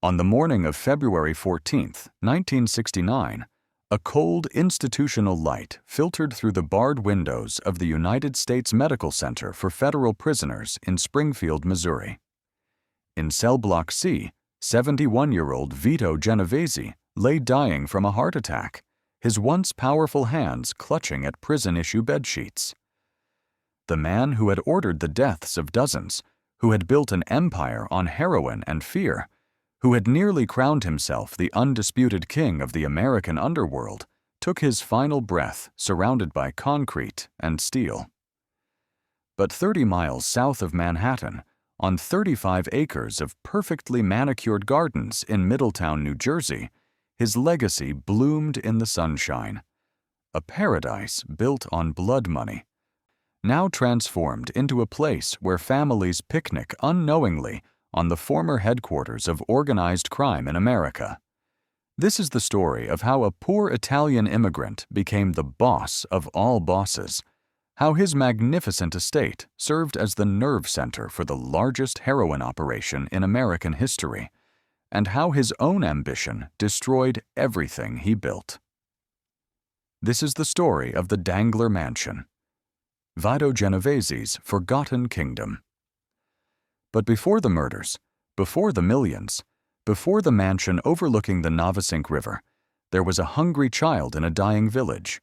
On the morning of February 14, 1969, a cold institutional light filtered through the barred windows of the United States Medical Center for Federal Prisoners in Springfield, Missouri. In cell block C, 71-year-old Vito Genovese lay dying from a heart attack, his once powerful hands clutching at prison-issue bedsheets. The man who had ordered the deaths of dozens, who had built an empire on heroin and fear, who had nearly crowned himself the undisputed king of the American underworld, took his final breath surrounded by concrete and steel. But 30 miles south of Manhattan, on 35 acres of perfectly manicured gardens in Middletown, New Jersey, his legacy bloomed in the sunshine. A paradise built on blood money, now transformed into a place where families picnic unknowingly on the former headquarters of organized crime in America. This is the story of how a poor Italian immigrant became the boss of all bosses, how his magnificent estate served as the nerve center for the largest heroin operation in American history, and how his own ambition destroyed everything he built. This is the story of the Dangler Mansion, Vito Genovese's forgotten kingdom. But before the murders, before the millions, before the mansion overlooking the Navesink River, there was a hungry child in a dying village.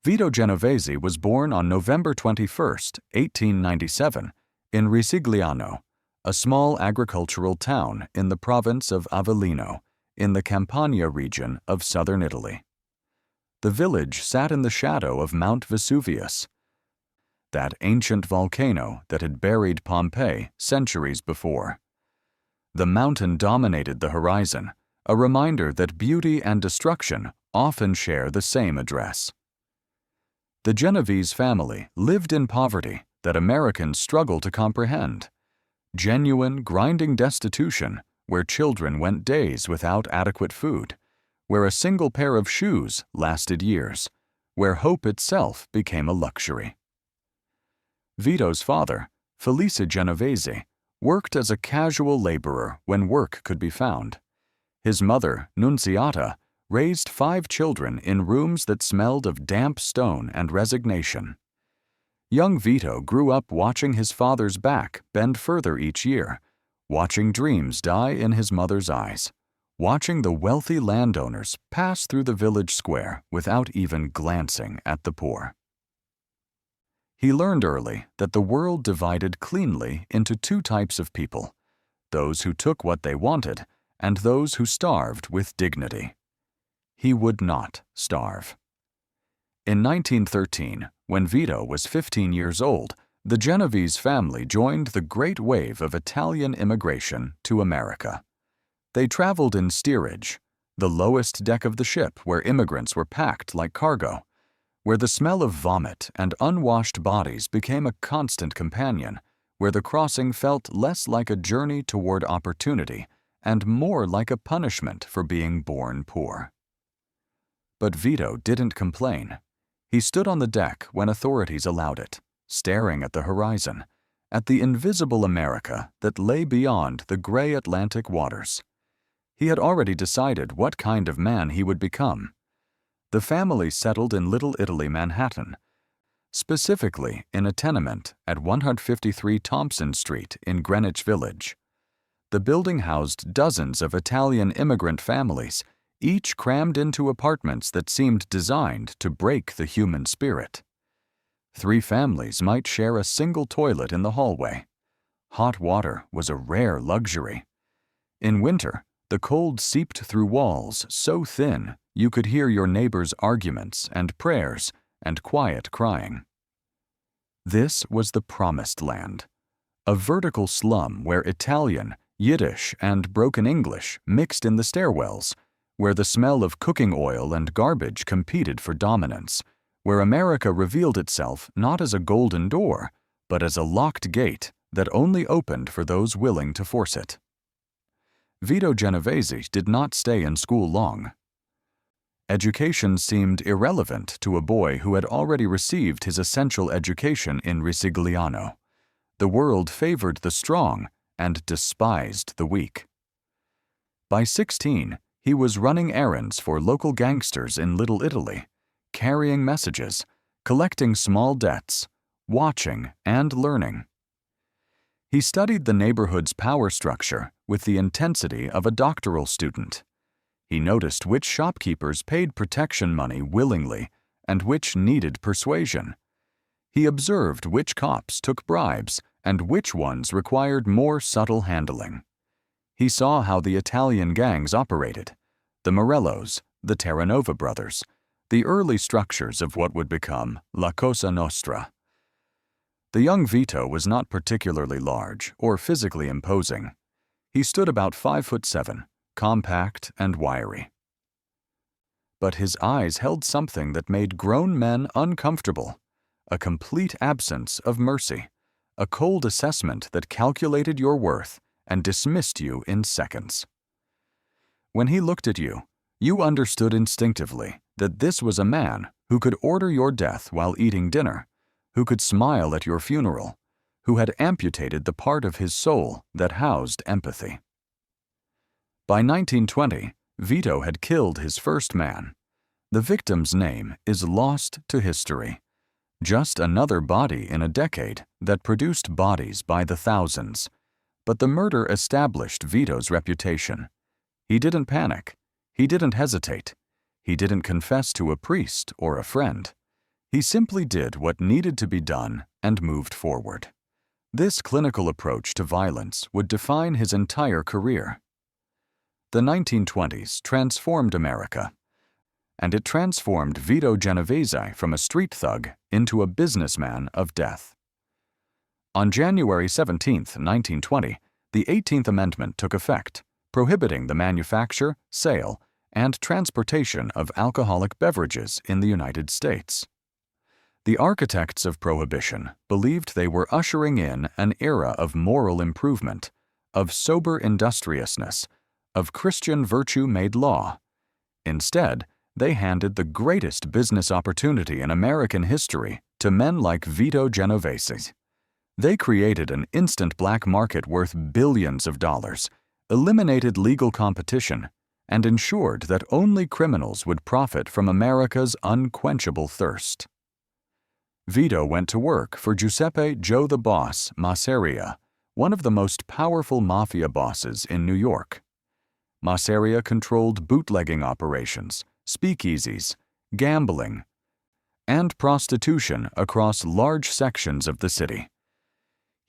Vito Genovese was born on November 21, 1897, in Risigliano, a small agricultural town in the province of Avellino, in the Campania region of southern Italy. The village sat in the shadow of Mount Vesuvius, that ancient volcano that had buried Pompeii centuries before. The mountain dominated the horizon, a reminder that beauty and destruction often share the same address. The Genovese family lived in poverty that Americans struggle to comprehend. Genuine, grinding destitution where children went days without adequate food, where a single pair of shoes lasted years, where hope itself became a luxury. Vito's father, Felice Genovese, worked as a casual laborer when work could be found. His mother, Nunziata, raised 5 children in rooms that smelled of damp stone and resignation. Young Vito grew up watching his father's back bend further each year, watching dreams die in his mother's eyes, watching the wealthy landowners pass through the village square without even glancing at the poor. He learned early that the world divided cleanly into 2 types of people, those who took what they wanted and those who starved with dignity. He would not starve. In 1913, when Vito was 15 years old, the Genovese family joined the great wave of Italian immigration to America. They traveled in steerage, the lowest deck of the ship where immigrants were packed like cargo, where the smell of vomit and unwashed bodies became a constant companion, where the crossing felt less like a journey toward opportunity and more like a punishment for being born poor. But Vito didn't complain. He stood on the deck when authorities allowed it, staring at the horizon, at the invisible America that lay beyond the gray Atlantic waters. He had already decided what kind of man he would become. The family settled in Little Italy, Manhattan, specifically in a tenement at 153 Thompson Street in Greenwich Village. The building housed dozens of Italian immigrant families, each crammed into apartments that seemed designed to break the human spirit. 3 families might share a single toilet in the hallway. Hot water was a rare luxury. In winter, the cold seeped through walls so thin you could hear your neighbors' arguments and prayers and quiet crying. This was the promised land, a vertical slum where Italian, Yiddish, and broken English mixed in the stairwells, where the smell of cooking oil and garbage competed for dominance, where America revealed itself not as a golden door, but as a locked gate that only opened for those willing to force it. Vito Genovese did not stay in school long. Education seemed irrelevant to a boy who had already received his essential education in Risigliano. The world favored the strong and despised the weak. By 16, he was running errands for local gangsters in Little Italy, carrying messages, collecting small debts, watching and learning. He studied the neighborhood's power structure with the intensity of a doctoral student. He noticed which shopkeepers paid protection money willingly and which needed persuasion. He observed which cops took bribes and which ones required more subtle handling. He saw how the Italian gangs operated, the Morellos, the Terranova brothers, the early structures of what would become La Cosa Nostra. The young Vito was not particularly large or physically imposing. He stood about 5'7", compact and wiry. But his eyes held something that made grown men uncomfortable, a complete absence of mercy, a cold assessment that calculated your worth and dismissed you in seconds. When he looked at you, you understood instinctively that this was a man who could order your death while eating dinner, who could smile at your funeral, who had amputated the part of his soul that housed empathy. By 1920, Vito had killed his first man. The victim's name is lost to history. Just another body in a decade that produced bodies by the thousands. But the murder established Vito's reputation. He didn't panic. He didn't hesitate. He didn't confess to a priest or a friend. He simply did what needed to be done and moved forward. This clinical approach to violence would define his entire career. The 1920s transformed America, and it transformed Vito Genovese from a street thug into a businessman of death. On January 17, 1920, the 18th Amendment took effect, prohibiting the manufacture, sale, and transportation of alcoholic beverages in the United States. The architects of Prohibition believed they were ushering in an era of moral improvement, of sober industriousness, of Christian virtue made law. Instead, they handed the greatest business opportunity in American history to men like Vito Genovese. They created an instant black market worth billions of dollars, eliminated legal competition, and ensured that only criminals would profit from America's unquenchable thirst. Vito went to work for Giuseppe "Joe the Boss" Masseria, one of the most powerful mafia bosses in New York. Masseria controlled bootlegging operations, speakeasies, gambling, and prostitution across large sections of the city.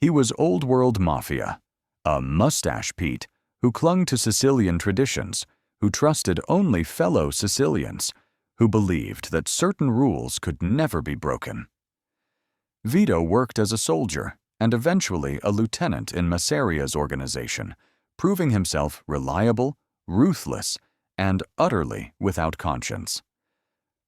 He was Old World Mafia, a mustache Pete who clung to Sicilian traditions, who trusted only fellow Sicilians, who believed that certain rules could never be broken. Vito worked as a soldier and eventually a lieutenant in Masseria's organization, proving himself reliable, ruthless, and utterly without conscience.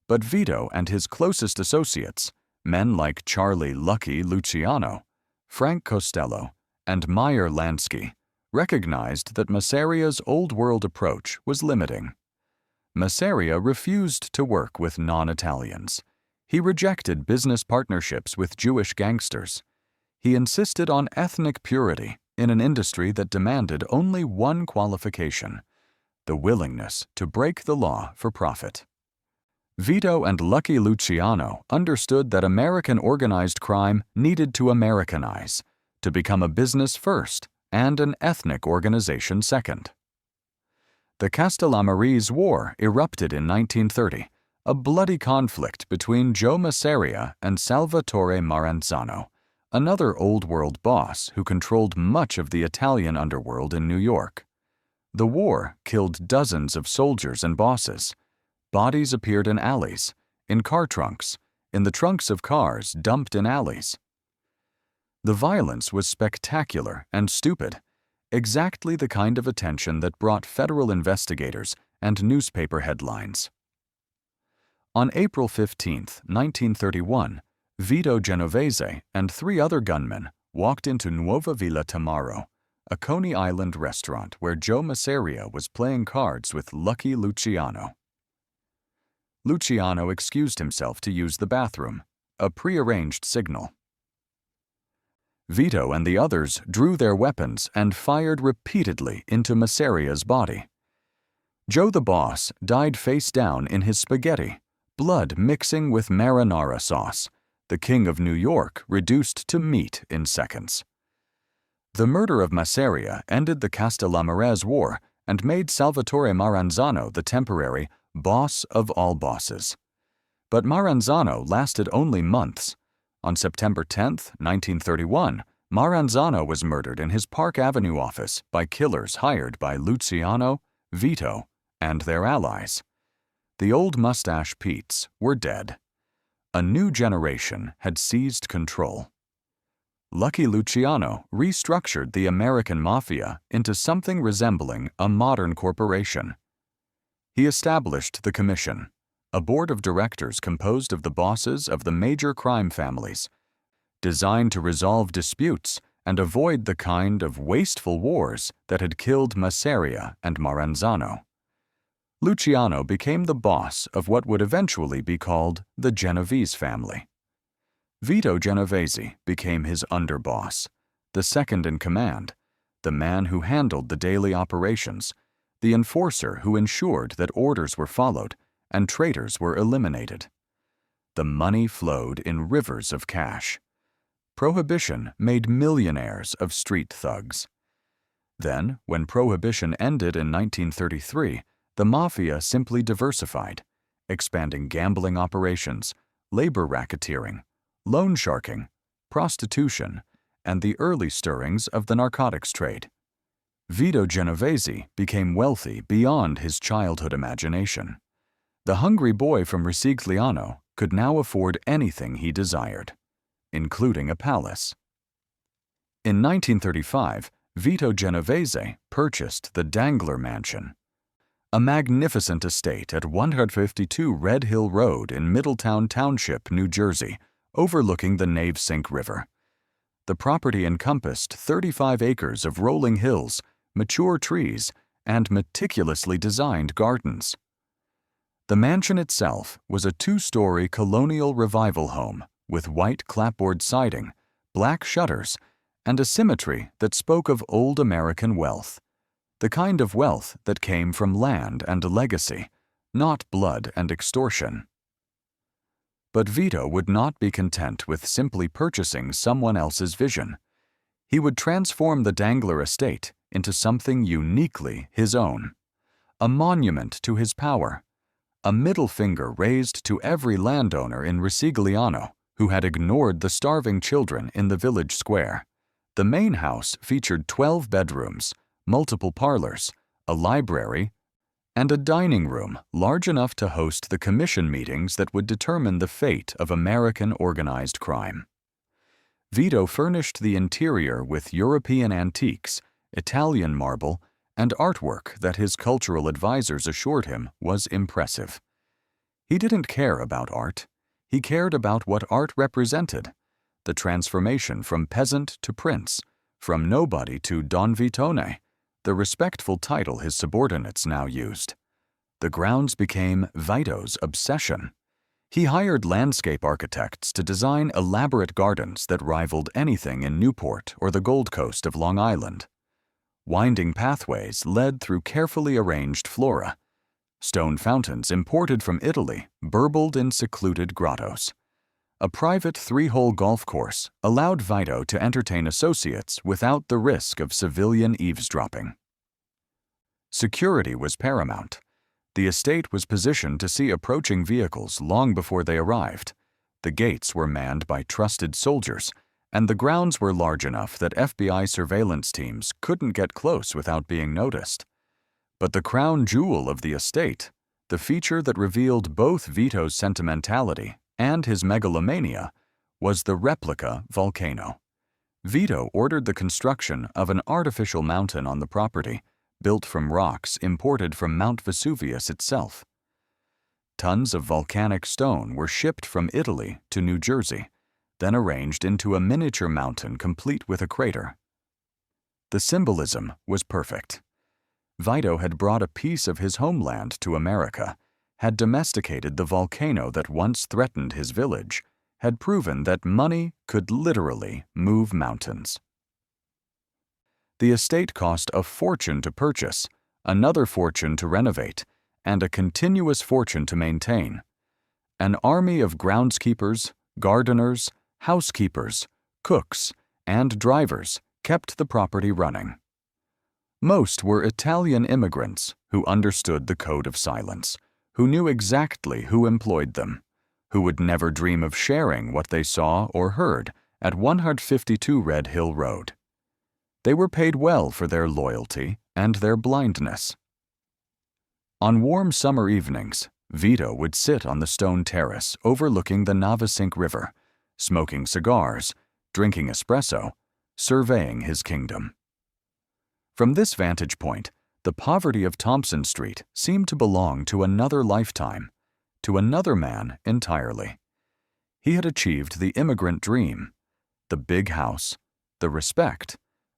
But Vito and his closest associates, men like Charlie "Lucky" Luciano, Frank Costello, and Meyer Lansky, recognized that Masseria's old-world approach was limiting. Masseria refused to work with non-Italians. He rejected business partnerships with Jewish gangsters. He insisted on ethnic purity in an industry that demanded only one qualification: the willingness to break the law for profit. Vito and Lucky Luciano understood that American organized crime needed to Americanize, to become a business first and an ethnic organization second. The Castellamarese War erupted in 1930, a bloody conflict between Joe Masseria and Salvatore Maranzano, another old-world boss who controlled much of the Italian underworld in New York. The war killed dozens of soldiers and bosses. Bodies appeared in alleys, in car trunks, in the trunks of cars dumped in alleys. The violence was spectacular and stupid, exactly the kind of attention that brought federal investigators and newspaper headlines. On April 15, 1931, Vito Genovese and 3 other gunmen walked into Nuova Villa Tamaro, a Coney Island restaurant where Joe Masseria was playing cards with Lucky Luciano. Luciano excused himself to use the bathroom, a prearranged signal. Vito and the others drew their weapons and fired repeatedly into Masseria's body, Joe the Boss died face down in his spaghetti, blood mixing with marinara sauce, the king of New York reduced to meat in seconds. The murder of Masseria ended the Castellamarese War and made Salvatore Maranzano the temporary boss of all bosses. But Maranzano lasted only months. On September 10, 1931, Maranzano was murdered in his Park Avenue office by killers hired by Luciano, Vito, and their allies. The old Mustache Petes were dead. A new generation had seized control. Lucky Luciano restructured the American Mafia into something resembling a modern corporation. He established the Commission, a board of directors composed of the bosses of the major crime families, designed to resolve disputes and avoid the kind of wasteful wars that had killed Masseria and Maranzano. Luciano became the boss of what would eventually be called the Genovese family. Vito Genovese became his underboss, the second in command, the man who handled the daily operations, the enforcer who ensured that orders were followed and traitors were eliminated. The money flowed in rivers of cash. Prohibition made millionaires of street thugs. Then, when Prohibition ended in 1933, the Mafia simply diversified, expanding gambling operations, labor racketeering, loan sharking, prostitution, and the early stirrings of the narcotics trade. Vito Genovese became wealthy beyond his childhood imagination. The hungry boy from Risigliano could now afford anything he desired, including a palace. In 1935, Vito Genovese purchased the Dangler Mansion, a magnificent estate at 152 Red Hill Road in Middletown Township, New Jersey, overlooking the Navesink River. The property encompassed 35 acres of rolling hills, mature trees, and meticulously designed gardens. The mansion itself was a two-story colonial revival home with white clapboard siding, black shutters, and a symmetry that spoke of old American wealth, the kind of wealth that came from land and legacy, not blood and extortion. But Vito would not be content with simply purchasing someone else's vision. He would transform the Dangler estate into something uniquely his own, a monument to his power, a middle finger raised to every landowner in Risigliano who had ignored the starving children in the village square. The main house featured 12 bedrooms, multiple parlors, a library, and a dining room large enough to host the commission meetings that would determine the fate of American organized crime. Vito furnished the interior with European antiques, Italian marble, and artwork that his cultural advisors assured him was impressive. He didn't care about art. He cared about what art represented, the transformation from peasant to prince, from nobody to Don Vitone, the respectful title his subordinates now used. The grounds became Vito's obsession. He hired landscape architects to design elaborate gardens that rivaled anything in Newport or the Gold Coast of Long Island. Winding pathways led through carefully arranged flora. Stone fountains imported from Italy burbled in secluded grottos. A private 3-hole golf course allowed Vito to entertain associates without the risk of civilian eavesdropping. Security was paramount. The estate was positioned to see approaching vehicles long before they arrived. The gates were manned by trusted soldiers, and the grounds were large enough that FBI surveillance teams couldn't get close without being noticed. But the crown jewel of the estate, the feature that revealed both Vito's sentimentality and his megalomania, was the replica volcano. Vito ordered the construction of an artificial mountain on the property, built from rocks imported from Mount Vesuvius itself. Tons of volcanic stone were shipped from Italy to New Jersey, then arranged into a miniature mountain complete with a crater. The symbolism was perfect. Vito had brought a piece of his homeland to America, had domesticated the volcano that once threatened his village, had proven that money could literally move mountains. The estate cost a fortune to purchase, another fortune to renovate, and a continuous fortune to maintain. An army of groundskeepers, gardeners, housekeepers, cooks, and drivers kept the property running. Most were Italian immigrants who understood the code of silence, who knew exactly who employed them, who would never dream of sharing what they saw or heard at 152 Red Hill Road. They were paid well for their loyalty and their blindness. On warm summer evenings, Vito would sit on the stone terrace overlooking the Navesink River, smoking cigars, drinking espresso, surveying his kingdom. From this vantage point, the poverty of Thompson Street seemed to belong to another lifetime, to another man entirely. He had achieved the immigrant dream, the big house, the respect,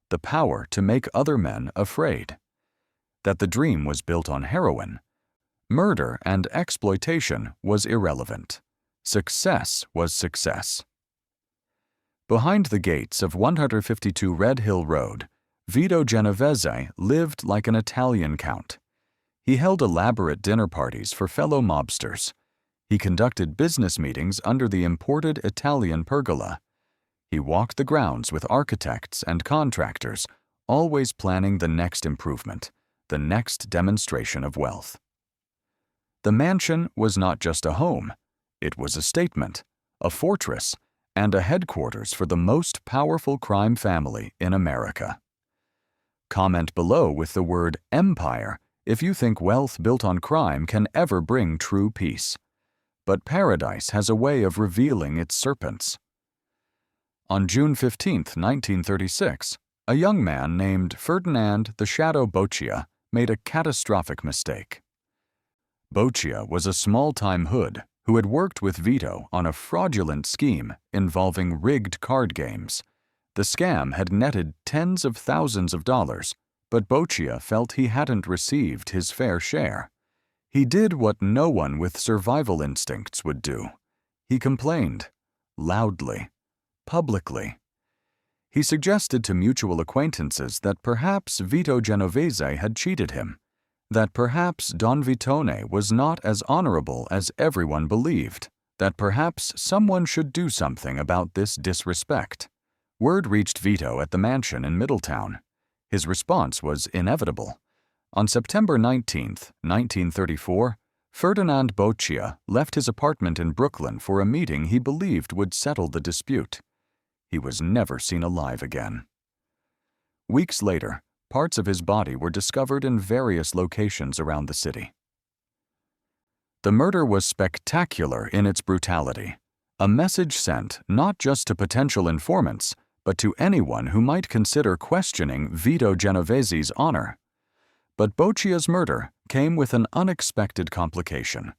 the power to make other men afraid. That the dream was built on heroin, murder, and exploitation was irrelevant. Success was success. Behind the gates of 152 Red Hill Road, Vito Genovese lived like an Italian count. He held elaborate dinner parties for fellow mobsters. He conducted business meetings under the imported Italian pergola. He walked the grounds with architects and contractors, always planning the next improvement, the next demonstration of wealth. The mansion was not just a home. It was a statement, a fortress, and a headquarters for the most powerful crime family in America. Comment below with the word empire if you think wealth built on crime can ever bring true peace. But paradise has a way of revealing its serpents. On June 15, 1936, a young man named Ferdinand the Shadow Boccia made a catastrophic mistake. Boccia was a small-time hood who had worked with Vito on a fraudulent scheme involving rigged card games. The scam had netted tens of thousands of dollars, but Boccia felt he hadn't received his fair share. He did what no one with survival instincts would do. He complained, loudly, publicly. He suggested to mutual acquaintances that perhaps Vito Genovese had cheated him, that perhaps Don Vitone was not as honorable as everyone believed, that perhaps someone should do something about this disrespect. Word reached Vito at the mansion in Middletown. His response was inevitable. On September 19, 1934, Ferdinand Boccia left his apartment in Brooklyn for a meeting he believed would settle the dispute. He was never seen alive again. Weeks later, parts of his body were discovered in various locations around the city. The murder was spectacular in its brutality, a message sent not just to potential informants, but to anyone who might consider questioning Vito Genovese's honor. But Boccia's murder came with an unexpected complication.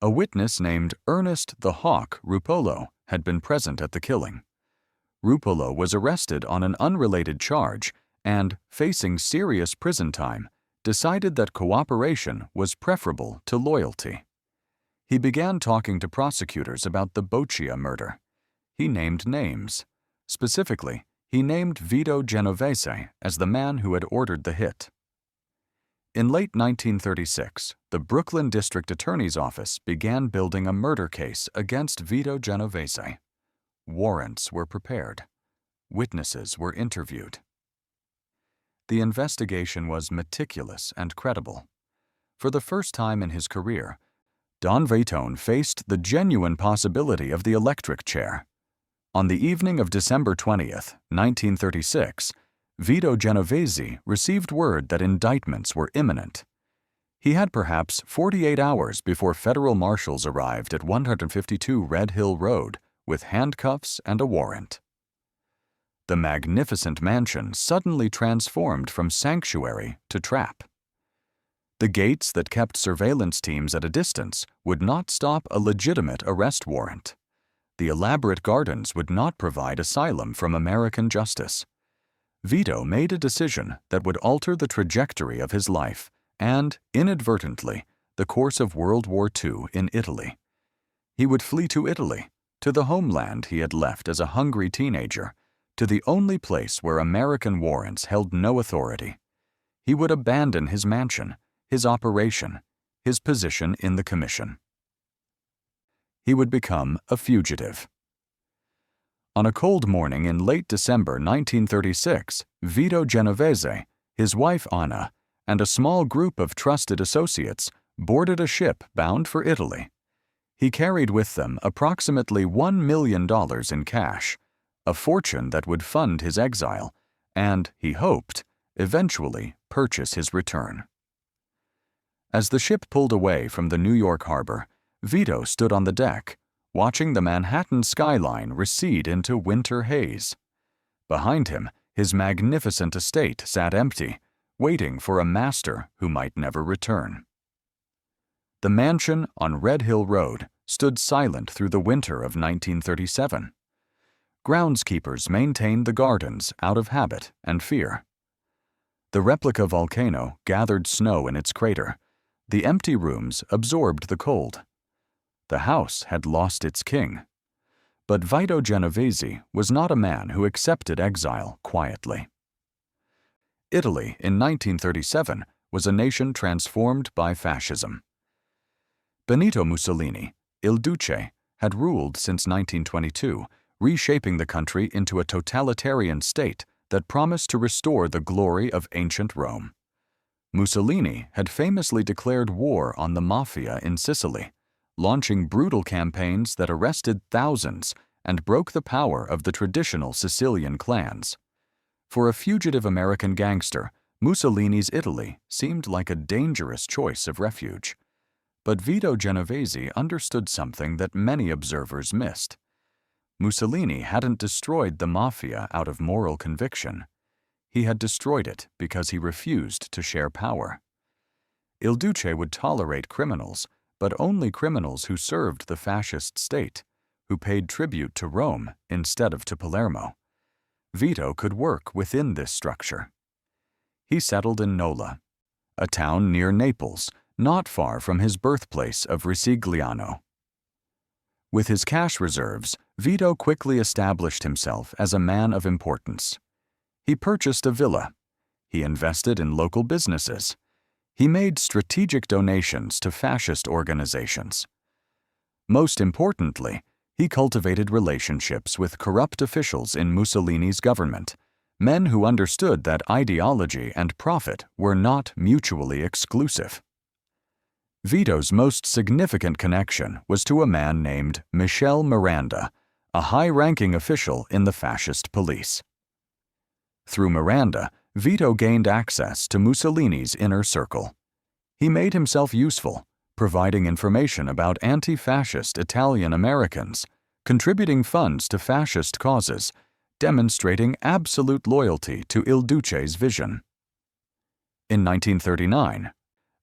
A witness named Ernest the Hawk Rupolo had been present at the killing. Rupolo was arrested on an unrelated charge and, facing serious prison time, decided that cooperation was preferable to loyalty. He began talking to prosecutors about the Boccia murder. He named names. Specifically, he named Vito Genovese as the man who had ordered the hit. In late 1936, the Brooklyn District Attorney's Office began building a murder case against Vito Genovese. Warrants were prepared. Witnesses were interviewed. The investigation was meticulous and credible. For the first time in his career, Don Vitone faced the genuine possibility of the electric chair. On the evening of December 20, 1936, Vito Genovese received word that indictments were imminent. He had perhaps 48 hours before federal marshals arrived at 152 Red Hill Road with handcuffs and a warrant. The magnificent mansion suddenly transformed from sanctuary to trap. The gates that kept surveillance teams at a distance would not stop a legitimate arrest warrant. The elaborate gardens would not provide asylum from American justice. Vito made a decision that would alter the trajectory of his life and, inadvertently, the course of World War II in Italy. He would flee to Italy, to the homeland he had left as a hungry teenager, to the only place where American warrants held no authority. he would abandon his mansion, his operation, his position in the commission. He would become a fugitive. On a cold morning in late December 1936, Vito Genovese, his wife Anna, and a small group of trusted associates boarded a ship bound for Italy. He carried with them approximately $1 million in cash, a fortune that would fund his exile, and, he hoped, eventually purchase his return. As the ship pulled away from the New York harbor, Vito stood on the deck, watching the Manhattan skyline recede into winter haze. Behind him, his magnificent estate sat empty, waiting for a master who might never return. The mansion on Red Hill Road stood silent through the winter of 1937. Groundskeepers maintained the gardens out of habit and fear. The replica volcano gathered snow in its crater. The empty rooms absorbed the cold. The house had lost its king. But Vito Genovese was not a man who accepted exile quietly. Italy in 1937 was a nation transformed by fascism. Benito Mussolini, Il Duce, had ruled since 1922, reshaping the country into a totalitarian state that promised to restore the glory of ancient Rome. Mussolini had famously declared war on the Mafia in Sicily, launching brutal campaigns that arrested thousands and broke the power of the traditional Sicilian clans. For a fugitive American gangster, Mussolini's Italy seemed like a dangerous choice of refuge. But Vito Genovese understood something that many observers missed. Mussolini hadn't destroyed the Mafia out of moral conviction. He had destroyed it because he refused to share power. Il Duce would tolerate criminals, but only criminals who served the fascist state, who paid tribute to Rome instead of to Palermo. Vito could work within this structure. He settled in Nola, a town near Naples, not far from his birthplace of Risigliano. With his cash reserves, Vito quickly established himself as a man of importance. He purchased a villa. He invested in local businesses. He made strategic donations to fascist organizations. Most importantly, he cultivated relationships with corrupt officials in Mussolini's government, men who understood that ideology and profit were not mutually exclusive. Vito's most significant connection was to a man named Michel Miranda, a high-ranking official in the fascist police. Through Miranda, Vito gained access to Mussolini's inner circle. He made himself useful, providing information about anti-fascist Italian Americans, contributing funds to fascist causes, demonstrating absolute loyalty to Il Duce's vision. In 1939,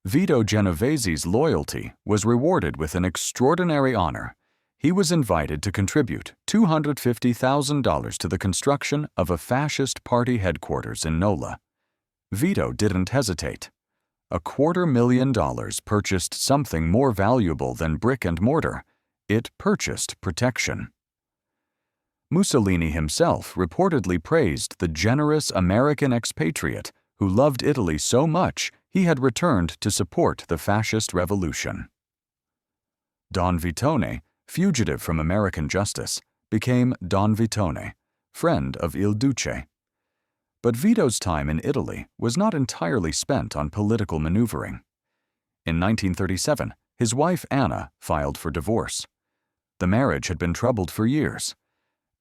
Vito Genovese's loyalty was rewarded with an extraordinary honor. He was invited to contribute $250,000 to the construction of a fascist party headquarters in Nola. Vito didn't hesitate. $250,000 purchased something more valuable than brick and mortar. It purchased protection. Mussolini himself reportedly praised the generous American expatriate who loved Italy so much he had returned to support the fascist revolution. Don Vitone, fugitive from American justice, became Don Vitone, friend of Il Duce. But Vito's time in Italy was not entirely spent on political maneuvering. In 1937, his wife Anna filed for divorce. The marriage had been troubled for years.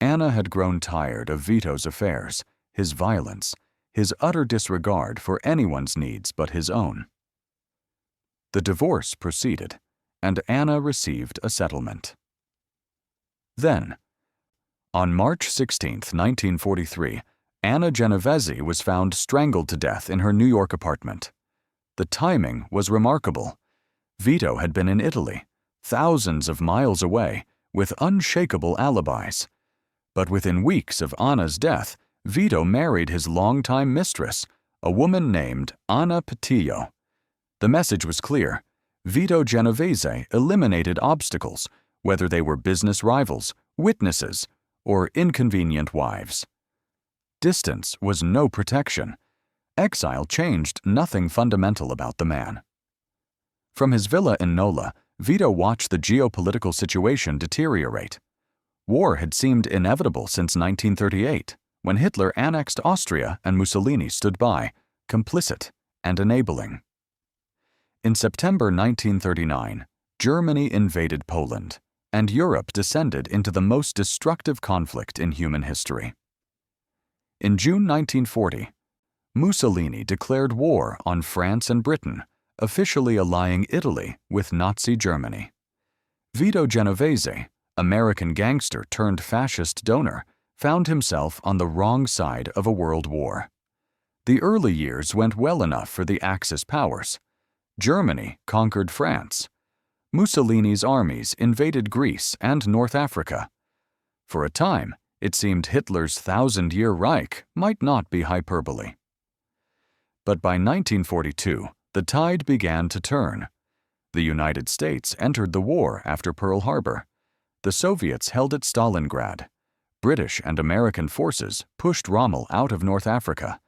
Anna had grown tired of Vito's affairs, his violence, his utter disregard for anyone's needs but his own. The divorce proceeded, and Anna received a settlement. Then, on March 16, 1943, Anna Genovese was found strangled to death in her New York apartment. The timing was remarkable. Vito had been in Italy, thousands of miles away, with unshakable alibis. But within weeks of Anna's death, Vito married his longtime mistress, a woman named Anna Petillo. The message was clear. Vito Genovese eliminated obstacles, whether they were business rivals, witnesses, or inconvenient wives. Distance was no protection. Exile changed nothing fundamental about the man. From his villa in Nola, Vito watched the geopolitical situation deteriorate. War had seemed inevitable since 1938, when Hitler annexed Austria and Mussolini stood by, complicit and enabling. In September 1939, Germany invaded Poland, and Europe descended into the most destructive conflict in human history. In June 1940, Mussolini declared war on France and Britain, officially allying Italy with Nazi Germany. Vito Genovese, American gangster turned fascist donor, found himself on the wrong side of a world war. The early years went well enough for the Axis powers. Germany conquered France. Mussolini's armies invaded Greece and North Africa. For a time, it seemed Hitler's thousand-year Reich might not be hyperbole. But by 1942, the tide began to turn. The United States entered the war after Pearl Harbor. The Soviets held at Stalingrad. British and American forces pushed Rommel out of North Africa.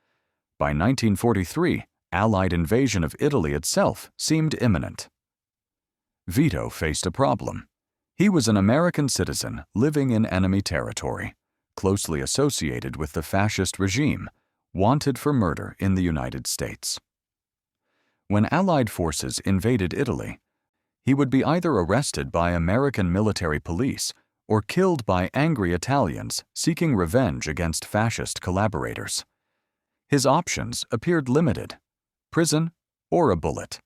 By 1943, Allied invasion of Italy itself seemed imminent. Vito faced a problem. He was an American citizen living in enemy territory, closely associated with the fascist regime, wanted for murder in the United States. When Allied forces invaded Italy, he would be either arrested by American military police or killed by angry Italians seeking revenge against fascist collaborators. His options appeared limited: prison or a bullet.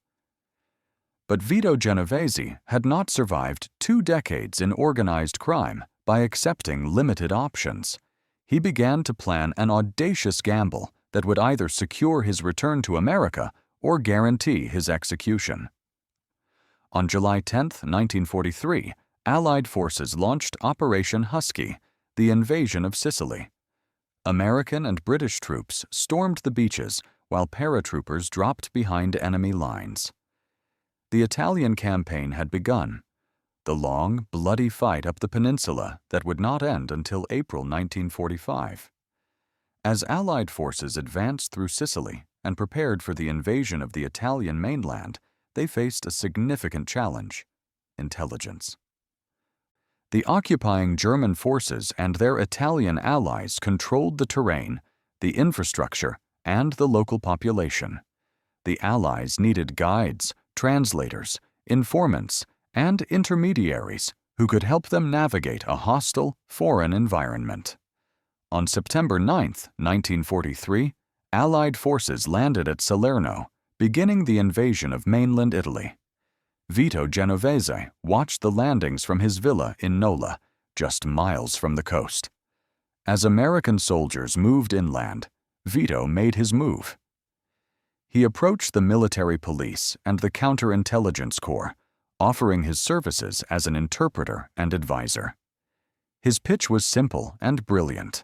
But Vito Genovese had not survived 2 decades in organized crime by accepting limited options. He began to plan an audacious gamble that would either secure his return to America or guarantee his execution. On July 10, 1943, Allied forces launched Operation Husky, the invasion of Sicily. American and British troops stormed the beaches while paratroopers dropped behind enemy lines. The Italian campaign had begun, the long, bloody fight up the peninsula that would not end until April 1945. As Allied forces advanced through Sicily and prepared for the invasion of the Italian mainland, they faced a significant challenge: intelligence. The occupying German forces and their Italian allies controlled the terrain, the infrastructure, and the local population. The Allies needed guides, translators, informants, and intermediaries who could help them navigate a hostile, foreign environment. On September 9, 1943, Allied forces landed at Salerno, beginning the invasion of mainland Italy. Vito Genovese watched the landings from his villa in Nola, just miles from the coast. As American soldiers moved inland, Vito made his move. He approached the military police and the counterintelligence corps, offering his services as an interpreter and advisor. His pitch was simple and brilliant.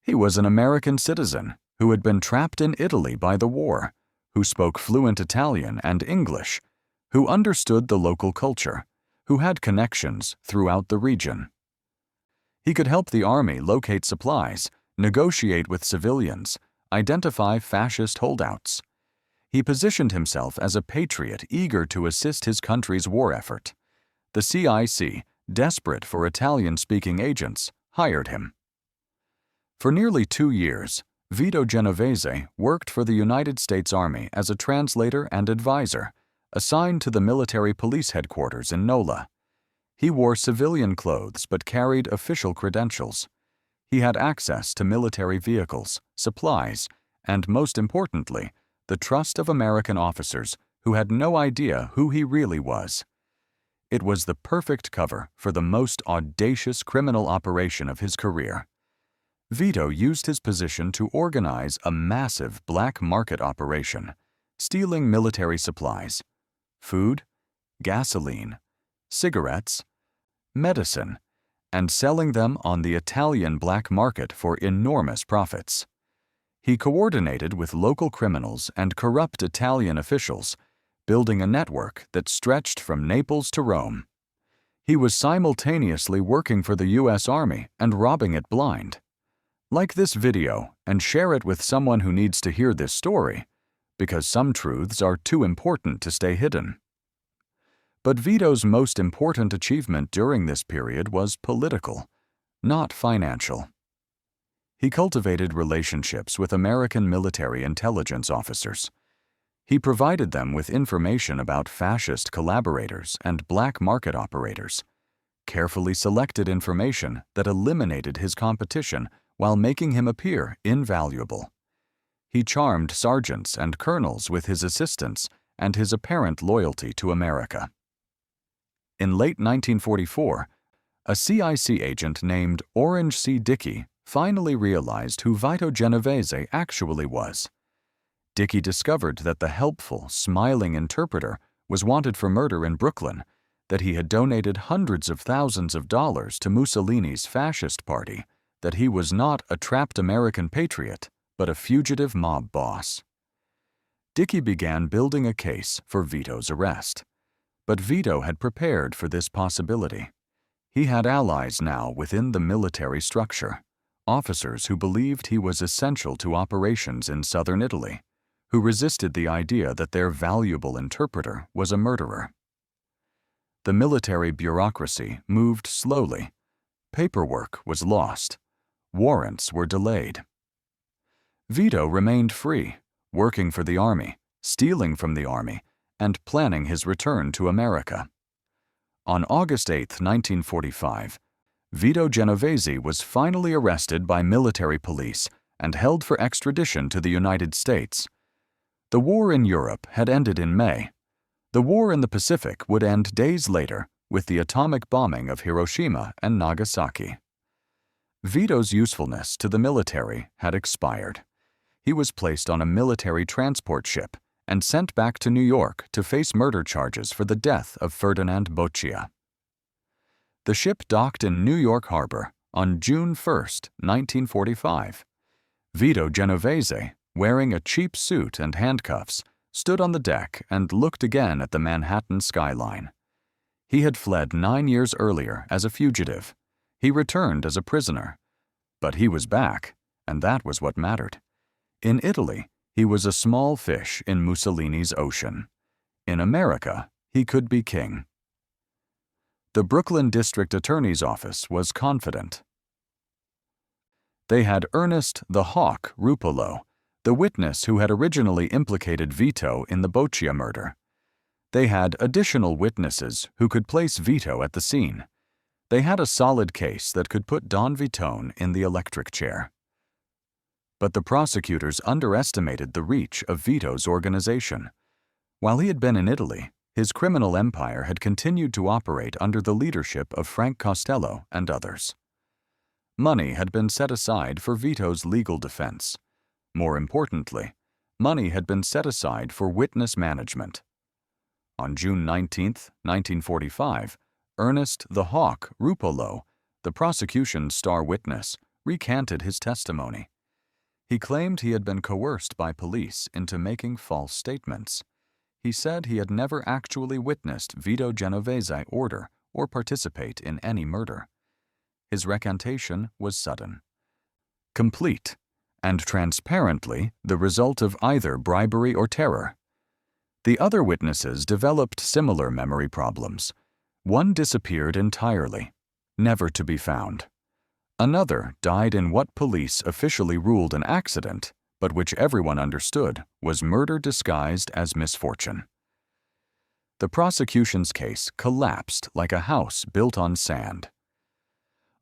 He was an American citizen who had been trapped in Italy by the war, who spoke fluent Italian and English, who understood the local culture, who had connections throughout the region. He could help the army locate supplies, negotiate with civilians, identify fascist holdouts. He positioned himself as a patriot eager to assist his country's war effort. The CIC, desperate for Italian-speaking agents, hired him. For nearly 2 years, Vito Genovese worked for the United States Army as a translator and advisor, assigned to the military police headquarters in Nola. He wore civilian clothes but carried official credentials. He had access to military vehicles, supplies, and most importantly, the trust of American officers who had no idea who he really was. It was the perfect cover for the most audacious criminal operation of his career. Vito used his position to organize a massive black market operation, stealing military supplies, food, gasoline, cigarettes, medicine, and selling them on the Italian black market for enormous profits. He coordinated with local criminals and corrupt Italian officials, building a network that stretched from Naples to Rome. He was simultaneously working for the U.S. Army and robbing it blind. Like this video and share it with someone who needs to hear this story, because some truths are too important to stay hidden. But Vito's most important achievement during this period was political, not financial. He cultivated relationships with American military intelligence officers. He provided them with information about fascist collaborators and black market operators, carefully selected information that eliminated his competition while making him appear invaluable. He charmed sergeants and colonels with his assistance and his apparent loyalty to America. In late 1944, a CIC agent named Orange C. Dickey finally realized who Vito Genovese actually was. Dickey discovered that the helpful, smiling interpreter was wanted for murder in Brooklyn, that he had donated hundreds of thousands of dollars to Mussolini's fascist party, that he was not a trapped American patriot, but a fugitive mob boss. Dickey began building a case for Vito's arrest. But Vito had prepared for this possibility. He had allies now within the military structure, officers who believed he was essential to operations in southern Italy, who resisted the idea that their valuable interpreter was a murderer. The military bureaucracy moved slowly. Paperwork was lost. Warrants were delayed. Vito remained free, working for the army, stealing from the army, and planning his return to America. On August 8, 1945, Vito Genovese was finally arrested by military police and held for extradition to the United States. The war in Europe had ended in May. The war in the Pacific would end days later with the atomic bombing of Hiroshima and Nagasaki. Vito's usefulness to the military had expired. He was placed on a military transport ship and sent back to New York to face murder charges for the death of Ferdinand Boccia. The ship docked in New York Harbor on June 1, 1945. Vito Genovese, wearing a cheap suit and handcuffs, stood on the deck and looked again at the Manhattan skyline. He had fled 9 years earlier as a fugitive. He returned as a prisoner. But he was back, and that was what mattered. In Italy, he was a small fish in Mussolini's ocean. In America, he could be king. The Brooklyn District Attorney's Office was confident. They had Ernest the Hawk Rupolo, the witness who had originally implicated Vito in the Boccia murder. They had additional witnesses who could place Vito at the scene. They had a solid case that could put Don Vitone in the electric chair. But the prosecutors underestimated the reach of Vito's organization. While he had been in Italy, his criminal empire had continued to operate under the leadership of Frank Costello and others. Money had been set aside for Vito's legal defense. More importantly, money had been set aside for witness management. On June 19, 1945, Ernest the Hawk Rupolo, the prosecution's star witness, recanted his testimony. He claimed he had been coerced by police into making false statements. He said he had never actually witnessed Vito Genovese order or participate in any murder. His recantation was sudden, complete, and transparently the result of either bribery or terror. The other witnesses developed similar memory problems. One disappeared entirely, never to be found. Another died in what police officially ruled an accident, but which everyone understood was murder disguised as misfortune. The prosecution's case collapsed like a house built on sand.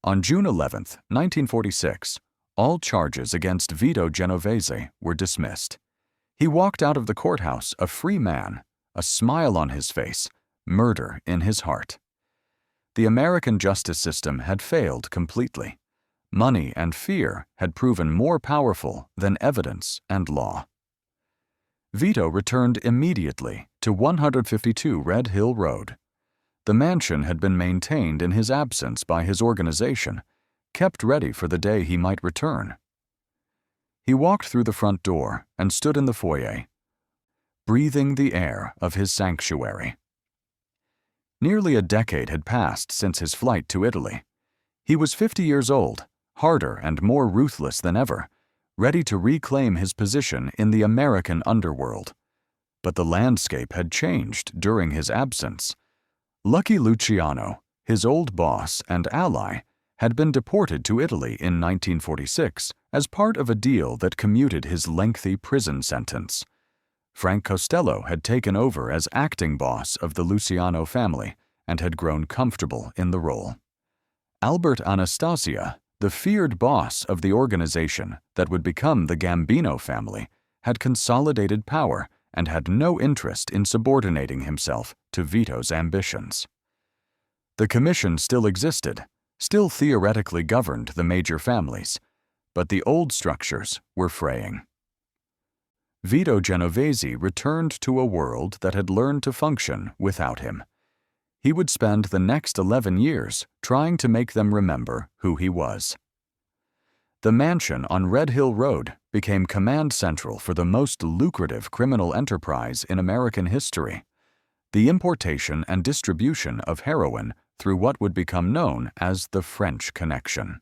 On June 11, 1946, all charges against Vito Genovese were dismissed. He walked out of the courthouse a free man, a smile on his face, murder in his heart. The American justice system had failed completely. Money and fear had proven more powerful than evidence and law. Vito returned immediately to 152 Red Hill Road. The mansion had been maintained in his absence by his organization, kept ready for the day he might return. He walked through the front door and stood in the foyer, breathing the air of his sanctuary. Nearly a decade had passed since his flight to Italy. He was 50 years old, harder and more ruthless than ever, ready to reclaim his position in the American underworld. But the landscape had changed during his absence. Lucky Luciano, his old boss and ally, had been deported to Italy in 1946 as part of a deal that commuted his lengthy prison sentence. Frank Costello had taken over as acting boss of the Luciano family and had grown comfortable in the role. Albert Anastasia, the feared boss of the organization that would become the Gambino family, had consolidated power and had no interest in subordinating himself to Vito's ambitions. The commission still existed, still theoretically governed the major families, but the old structures were fraying. Vito Genovese returned to a world that had learned to function without him. He would spend the next 11 years trying to make them remember who he was. The mansion on Red Hill Road became command central for the most lucrative criminal enterprise in American history, the importation and distribution of heroin through what would become known as the French Connection.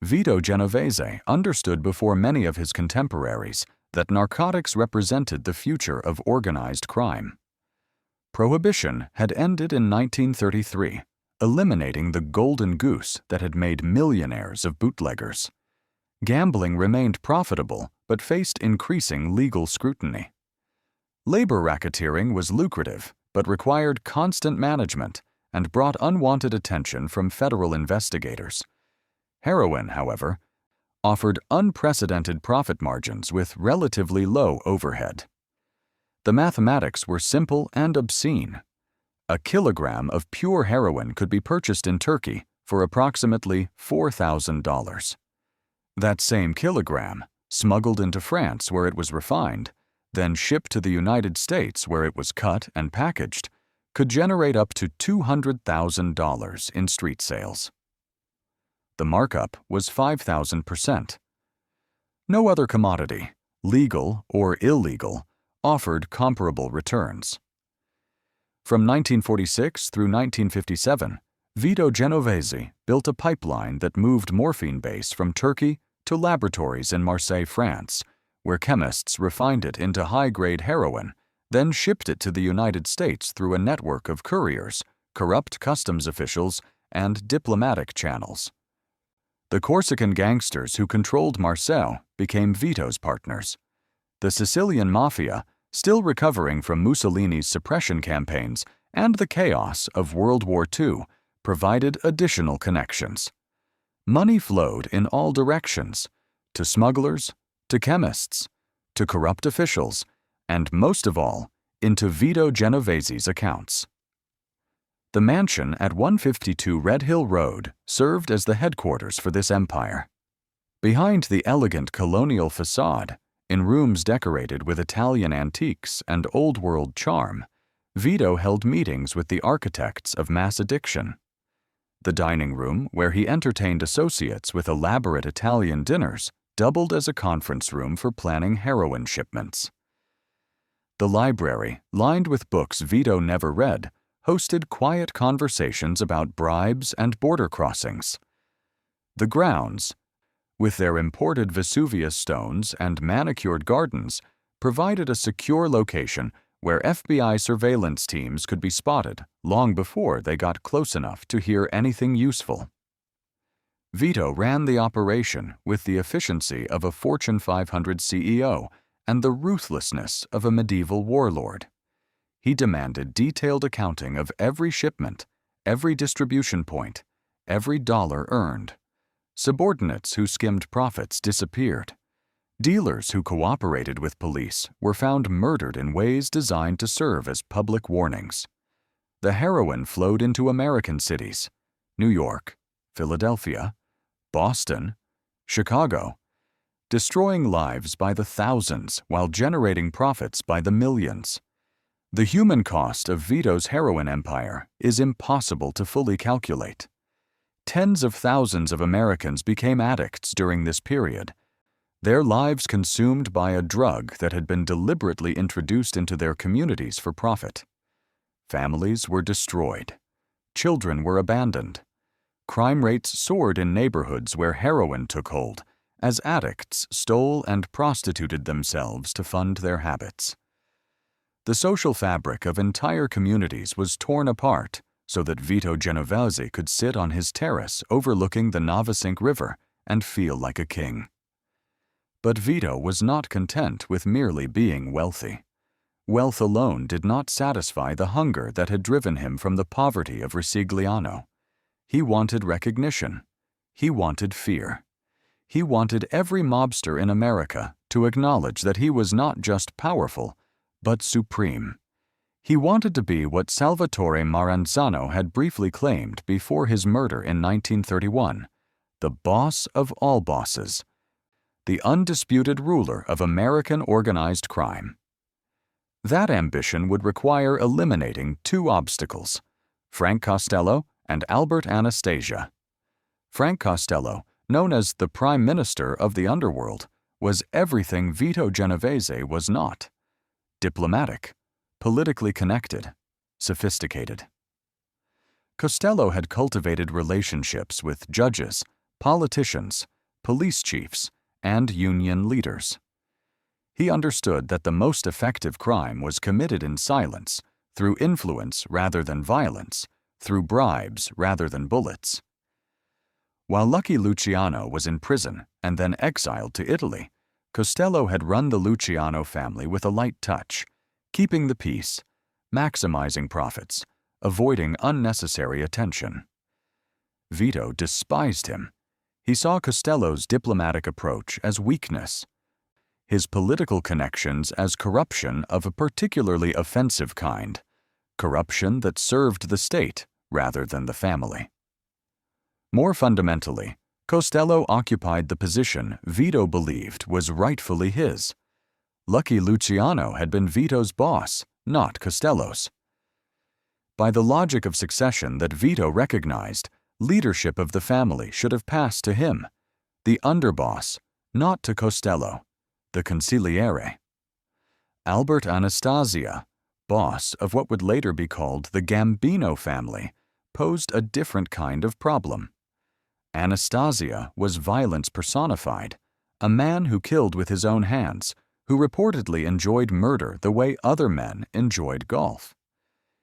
Vito Genovese understood before many of his contemporaries that narcotics represented the future of organized crime. Prohibition had ended in 1933, eliminating the golden goose that had made millionaires of bootleggers. Gambling remained profitable but faced increasing legal scrutiny. Labor racketeering was lucrative but required constant management and brought unwanted attention from federal investigators. Heroin, however, offered unprecedented profit margins with relatively low overhead. The mathematics were simple and obscene. A kilogram of pure heroin could be purchased in Turkey for approximately $4,000. That same kilogram, smuggled into France where it was refined, then shipped to the United States where it was cut and packaged, could generate up to $200,000 in street sales. The markup was 5,000%. No other commodity, legal or illegal, offered comparable returns. From 1946 through 1957, Vito Genovese built a pipeline that moved morphine base from Turkey to laboratories in Marseille, France, where chemists refined it into high-grade heroin, then shipped it to the United States through a network of couriers, corrupt customs officials, and diplomatic channels. The Corsican gangsters who controlled Marseille became Vito's partners. The Sicilian Mafia, still recovering from Mussolini's suppression campaigns and the chaos of World War II, provided additional connections. Money flowed in all directions, to smugglers, to chemists, to corrupt officials, and most of all, into Vito Genovese's accounts. The mansion at 152 Red Hill Road served as the headquarters for this empire. Behind the elegant colonial facade, in rooms decorated with Italian antiques and old-world charm, Vito held meetings with the architects of mass addiction. The dining room, where he entertained associates with elaborate Italian dinners, doubled as a conference room for planning heroin shipments. The library, lined with books Vito never read, hosted quiet conversations about bribes and border crossings. The grounds, with their imported Vesuvius stones and manicured gardens, provided a secure location where FBI surveillance teams could be spotted long before they got close enough to hear anything useful. Vito ran the operation with the efficiency of a Fortune 500 CEO and the ruthlessness of a medieval warlord. He demanded detailed accounting of every shipment, every distribution point, every dollar earned. Subordinates who skimmed profits disappeared. Dealers who cooperated with police were found murdered in ways designed to serve as public warnings. The heroin flowed into American cities: New York, Philadelphia, Boston, Chicago, destroying lives by the thousands while generating profits by the millions. The human cost of Vito's heroin empire is impossible to fully calculate. Tens of thousands of Americans became addicts during this period, their lives consumed by a drug that had been deliberately introduced into their communities for profit. Families were destroyed. Children were abandoned. crime rates soared in neighborhoods where heroin took hold, as addicts stole and prostituted themselves to fund their habits. The social fabric of entire communities was torn apart so that Vito Genovese could sit on his terrace overlooking the Navasink River and feel like a king. But Vito was not content with merely being wealthy. Wealth alone did not satisfy the hunger that had driven him from the poverty of Risigliano. He wanted recognition. He wanted fear. He wanted every mobster in America to acknowledge that he was not just powerful, but supreme. He wanted to be what Salvatore Maranzano had briefly claimed before his murder in 1931, the boss of all bosses, the undisputed ruler of American organized crime. That ambition would require eliminating two obstacles, Frank Costello and Albert Anastasia. Frank Costello, known as the Prime Minister of the underworld, was everything Vito Genovese was not: diplomatic, politically connected, sophisticated. Costello had cultivated relationships with judges, politicians, police chiefs, and union leaders. He understood that the most effective crime was committed in silence, through influence rather than violence, through bribes rather than bullets. While Lucky Luciano was in prison and then exiled to Italy, Costello had run the Luciano family with a light touch, keeping the peace, maximizing profits, avoiding unnecessary attention. Vito despised him. He saw Costello's diplomatic approach as weakness, his political connections as corruption of a particularly offensive kind, corruption that served the state rather than the family. More fundamentally, Costello occupied the position Vito believed was rightfully his. Lucky Luciano had been Vito's boss, not Costello's. By the logic of succession that Vito recognized, leadership of the family should have passed to him, the underboss, not to Costello, the consigliere. Albert Anastasia, boss of what would later be called the Gambino family, posed a different kind of problem. Anastasia was violence personified, a man who killed with his own hands, who reportedly enjoyed murder the way other men enjoyed golf.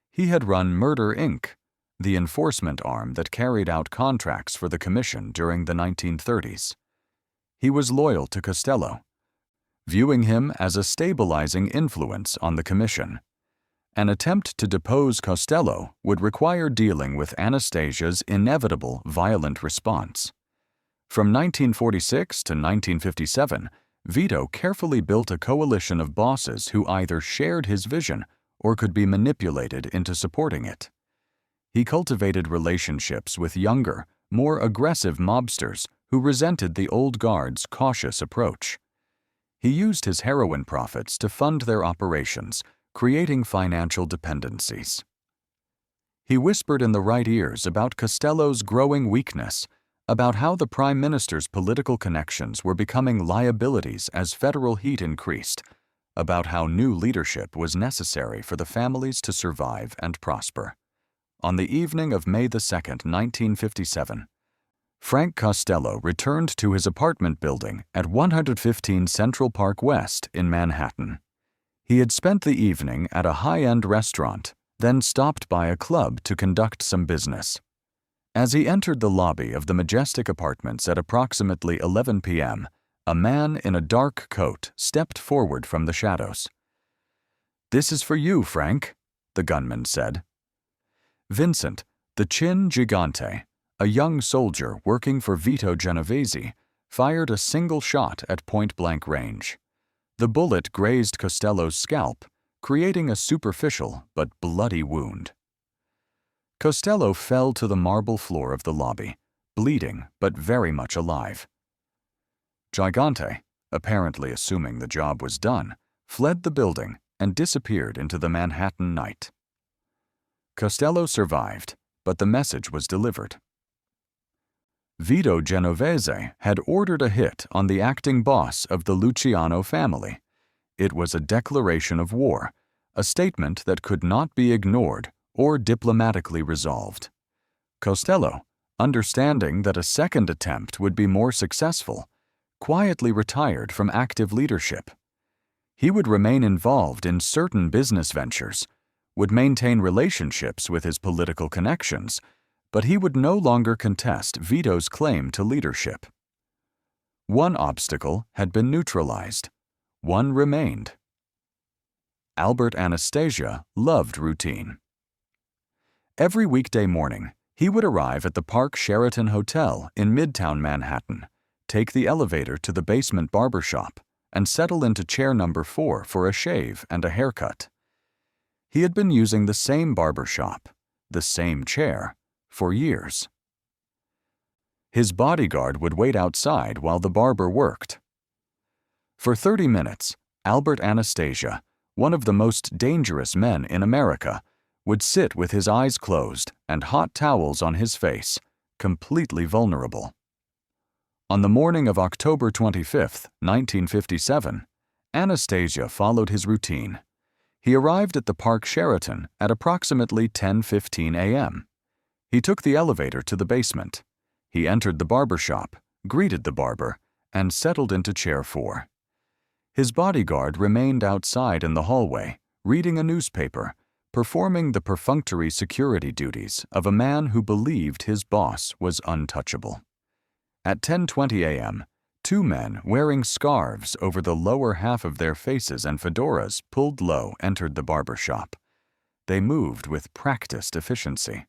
He had run Murder, Inc., the enforcement arm that carried out contracts for the Commission during the 1930s. He was loyal to Costello, viewing him as a stabilizing influence on the Commission. An attempt to depose Costello would require dealing with Anastasia's inevitable violent response. From 1946 to 1957, Vito carefully built a coalition of bosses who either shared his vision or could be manipulated into supporting it. He cultivated relationships with younger, more aggressive mobsters who resented the old guard's cautious approach. He used his heroin profits to fund their operations, creating financial dependencies. He whispered in the right ears about Costello's growing weakness, about how the Prime Minister's political connections were becoming liabilities as federal heat increased, about how new leadership was necessary for the families to survive and prosper. On the evening of May 2, 1957, Frank Costello returned to his apartment building at 115 Central Park West in Manhattan. He had spent the evening at a high-end restaurant, then stopped by a club to conduct some business. As he entered the lobby of the majestic apartments at approximately 11 p.m., a man in a dark coat stepped forward from the shadows. "This is for you, Frank," the gunman said. Vincent, the Chin Gigante, a young soldier working for Vito Genovese, fired a single shot at point-blank range. The bullet grazed Costello's scalp, creating a superficial but bloody wound. Costello fell to the marble floor of the lobby, bleeding but very much alive. Gigante, apparently assuming the job was done, fled the building and disappeared into the Manhattan night. Costello survived, but the message was delivered. Vito Genovese had ordered a hit on the acting boss of the Luciano family. It was a declaration of war, a statement that could not be ignored or diplomatically resolved. Costello, understanding that a second attempt would be more successful, quietly retired from active leadership. He would remain involved in certain business ventures, would maintain relationships with his political connections, but he would no longer contest Vito's claim to leadership. One obstacle had been neutralized. One remained. Albert Anastasia loved routine. Every weekday morning, he would arrive at the Park Sheraton Hotel in Midtown Manhattan, take the elevator to the basement barber shop, and settle into chair number 4 for a shave and a haircut. He had been using the same barber shop, the same chair, for years. His bodyguard would wait outside while the barber worked. For 30 minutes, Albert Anastasia, one of the most dangerous men in America, would sit with his eyes closed and hot towels on his face, completely vulnerable. On the morning of October 25, 1957, Anastasia followed his routine. He arrived at the Park Sheraton at approximately 10:15 a.m. He took the elevator to the basement. He entered the barber shop, greeted the barber, and settled into chair 4. His bodyguard remained outside in the hallway, reading a newspaper, performing the perfunctory security duties of a man who believed his boss was untouchable. At 10:20 a.m., 2 men wearing scarves over the lower half of their faces and fedoras pulled low entered the barber shop. They moved with practiced efficiency.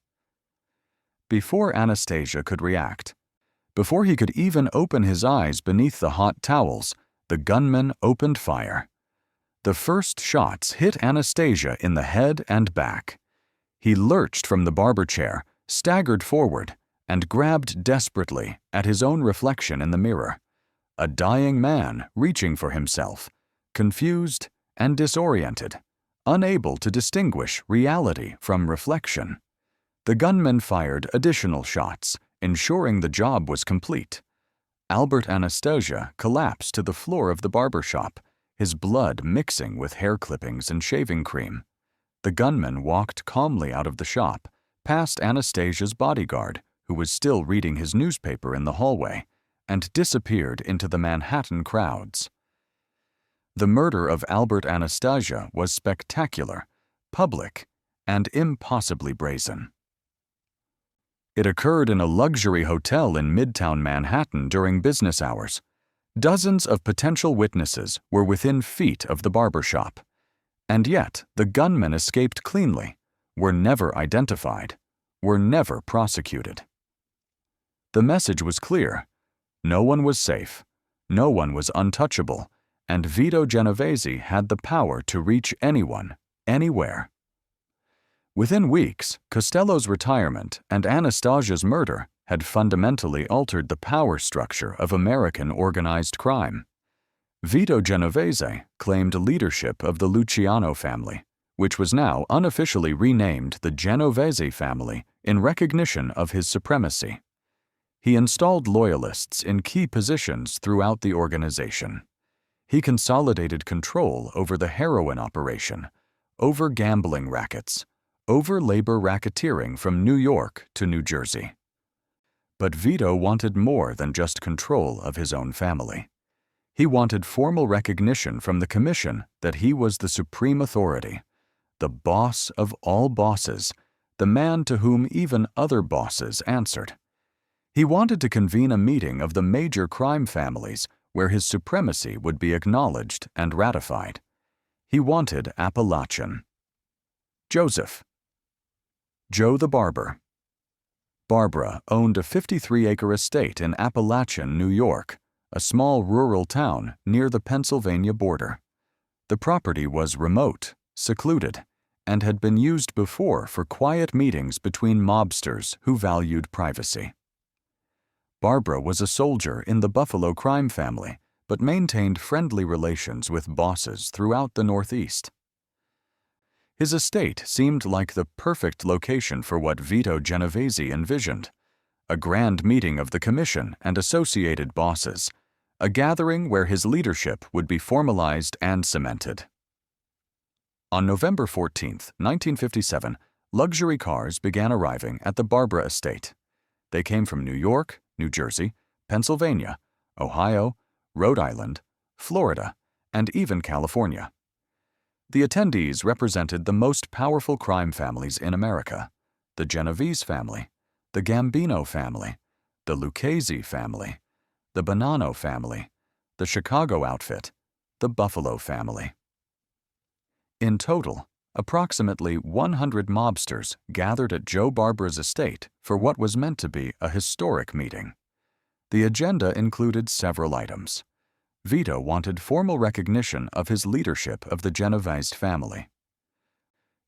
Before Anastasia could react, before he could even open his eyes beneath the hot towels, the gunmen opened fire. The first shots hit Anastasia in the head and back. He lurched from the barber chair, staggered forward, and grabbed desperately at his own reflection in the mirror. A dying man reaching for himself, confused and disoriented, unable to distinguish reality from reflection. The gunmen fired additional shots, ensuring the job was complete. Albert Anastasia collapsed to the floor of the barber shop, his blood mixing with hair clippings and shaving cream. The gunman walked calmly out of the shop, past Anastasia's bodyguard, who was still reading his newspaper in the hallway, and disappeared into the Manhattan crowds. The murder of Albert Anastasia was spectacular, public, and impossibly brazen. It occurred in a luxury hotel in Midtown Manhattan during business hours. Dozens of potential witnesses were within feet of the barber shop. And yet, the gunmen escaped cleanly, were never identified, were never prosecuted. The message was clear. No one was safe, no one was untouchable, and Vito Genovese had the power to reach anyone, anywhere. Within weeks, Costello's retirement and Anastasia's murder had fundamentally altered the power structure of American organized crime. Vito Genovese claimed leadership of the Luciano family, which was now unofficially renamed the Genovese family in recognition of his supremacy. He installed loyalists in key positions throughout the organization. He consolidated control over the heroin operation, over gambling rackets, over labor racketeering from New York to New Jersey. But Vito wanted more than just control of his own family. He wanted formal recognition from the Commission that he was the supreme authority, the boss of all bosses, the man to whom even other bosses answered. He wanted to convene a meeting of the major crime families where his supremacy would be acknowledged and ratified. He wanted Appalachian. Joseph. Joe the barber. Barbara owned a 53-acre estate in Appalachian, New York, a small rural town near the Pennsylvania border. The property was remote, secluded, and had been used before for quiet meetings between mobsters who valued privacy. Barbara was a soldier in the Buffalo crime family, but maintained friendly relations with bosses throughout the Northeast. His estate seemed like the perfect location for what Vito Genovese envisioned: a grand meeting of the Commission and associated bosses, a gathering where his leadership would be formalized and cemented. On November 14, 1957, luxury cars began arriving at the Barbara estate. They came from New York, New Jersey, Pennsylvania, Ohio, Rhode Island, Florida, and even California. The attendees represented the most powerful crime families in America: the Genovese family, the Gambino family, the Lucchese family, the Bonanno family, the Chicago outfit, the Buffalo family. In total, approximately 100 mobsters gathered at Joe Barbara's estate for what was meant to be a historic meeting. The agenda included several items. Vito wanted formal recognition of his leadership of the Genovese family.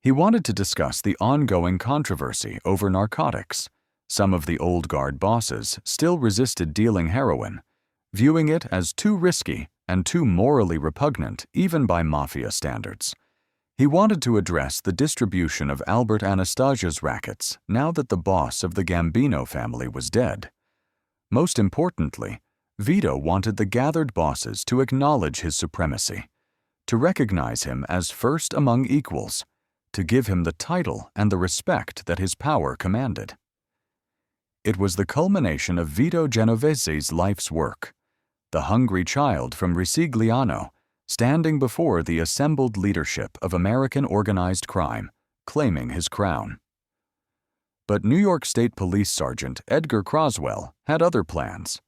He wanted to discuss the ongoing controversy over narcotics. Some of the old guard bosses still resisted dealing heroin, viewing it as too risky and too morally repugnant even by Mafia standards. He wanted to address the distribution of Albert Anastasia's rackets now that the boss of the Gambino family was dead. Most importantly, Vito wanted the gathered bosses to acknowledge his supremacy, to recognize him as first among equals, to give him the title and the respect that his power commanded. It was the culmination of Vito Genovese's life's work, the hungry child from Risigliano, standing before the assembled leadership of American organized crime, claiming his crown. But New York State Police Sergeant Edgar Croswell had other plans.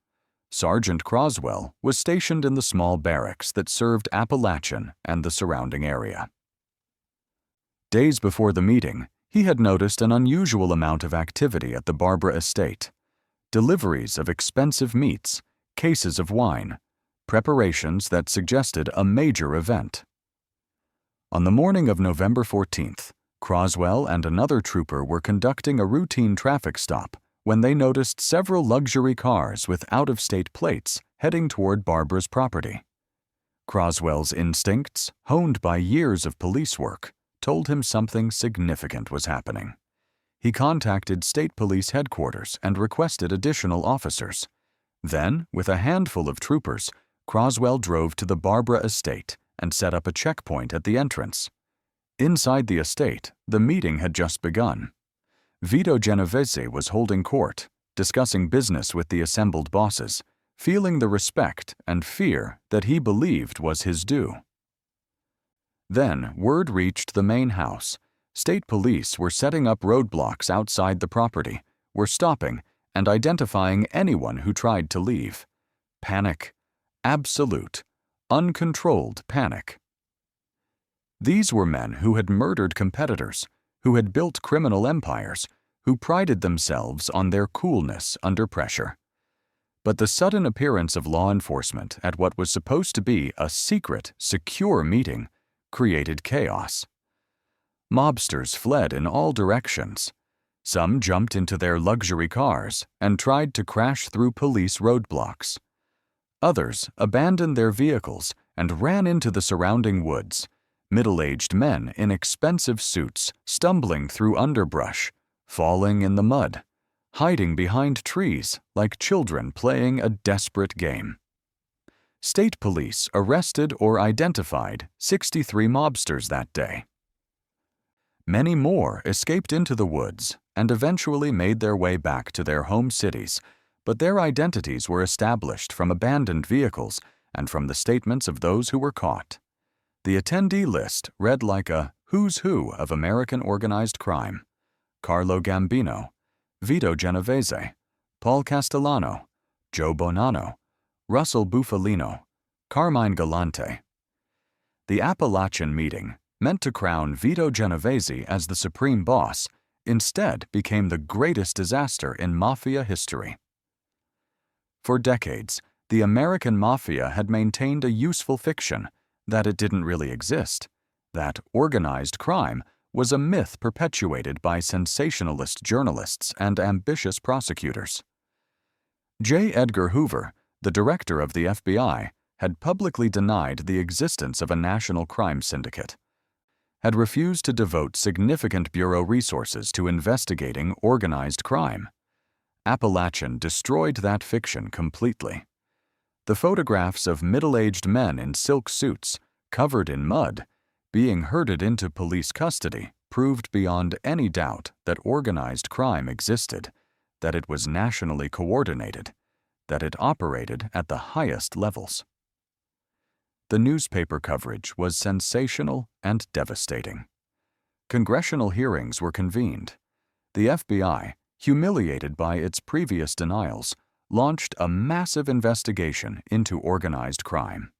Sergeant Croswell was stationed in the small barracks that served Appalachian and the surrounding area. Days before the meeting, he had noticed an unusual amount of activity at the Barbara estate: deliveries of expensive meats, cases of wine, preparations that suggested a major event. On the morning of November 14th, Croswell and another trooper were conducting a routine traffic stop when they noticed several luxury cars with out-of-state plates heading toward Barbara's property. Croswell's instincts, honed by years of police work, told him something significant was happening. He contacted State Police Headquarters and requested additional officers. Then, with a handful of troopers, Croswell drove to the Barbara estate and set up a checkpoint at the entrance. Inside the estate, the meeting had just begun. Vito Genovese was holding court, discussing business with the assembled bosses, feeling the respect and fear that he believed was his due. Then, word reached the main house. State police were setting up roadblocks outside the property, were stopping and identifying anyone who tried to leave. Panic. Absolute, uncontrolled panic. These were men who had murdered competitors, who had built criminal empires, who prided themselves on their coolness under pressure. But the sudden appearance of law enforcement at what was supposed to be a secret, secure meeting created chaos. Mobsters fled in all directions. Some jumped into their luxury cars and tried to crash through police roadblocks. Others abandoned their vehicles and ran into the surrounding woods, middle-aged men in expensive suits stumbling through underbrush, falling in the mud, hiding behind trees like children playing a desperate game. State police arrested or identified 63 mobsters that day. Many more escaped into the woods and eventually made their way back to their home cities, but their identities were established from abandoned vehicles and from the statements of those who were caught. The attendee list read like a who's who of American organized crime: Carlo Gambino, Vito Genovese, Paul Castellano, Joe Bonanno, Russell Bufalino, Carmine Galante. The Appalachian meeting, meant to crown Vito Genovese as the supreme boss, instead became the greatest disaster in Mafia history. For decades, the American Mafia had maintained a useful fiction that it didn't really exist, that organized crime was a myth perpetuated by sensationalist journalists and ambitious prosecutors. J. Edgar Hoover, the director of the FBI, had publicly denied the existence of a national crime syndicate, had refused to devote significant bureau resources to investigating organized crime. Appalachian destroyed that fiction completely. The photographs of middle-aged men in silk suits, covered in mud, being herded into police custody proved beyond any doubt that organized crime existed, that it was nationally coordinated, that it operated at the highest levels. The newspaper coverage was sensational and devastating. Congressional hearings were convened. The FBI, humiliated by its previous denials, launched a massive investigation into organized crime.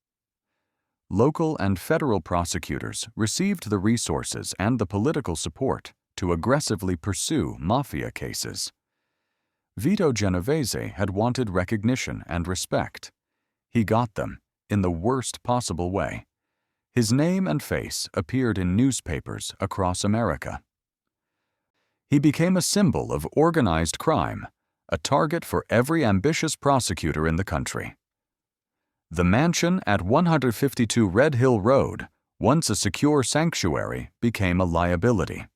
Local and federal prosecutors received the resources and the political support to aggressively pursue Mafia cases. Vito Genovese had wanted recognition and respect. He got them in the worst possible way. His name and face appeared in newspapers across America. He became a symbol of organized crime, a target for every ambitious prosecutor in the country. The mansion at 152 Red Hill Road, once a secure sanctuary, became a liability.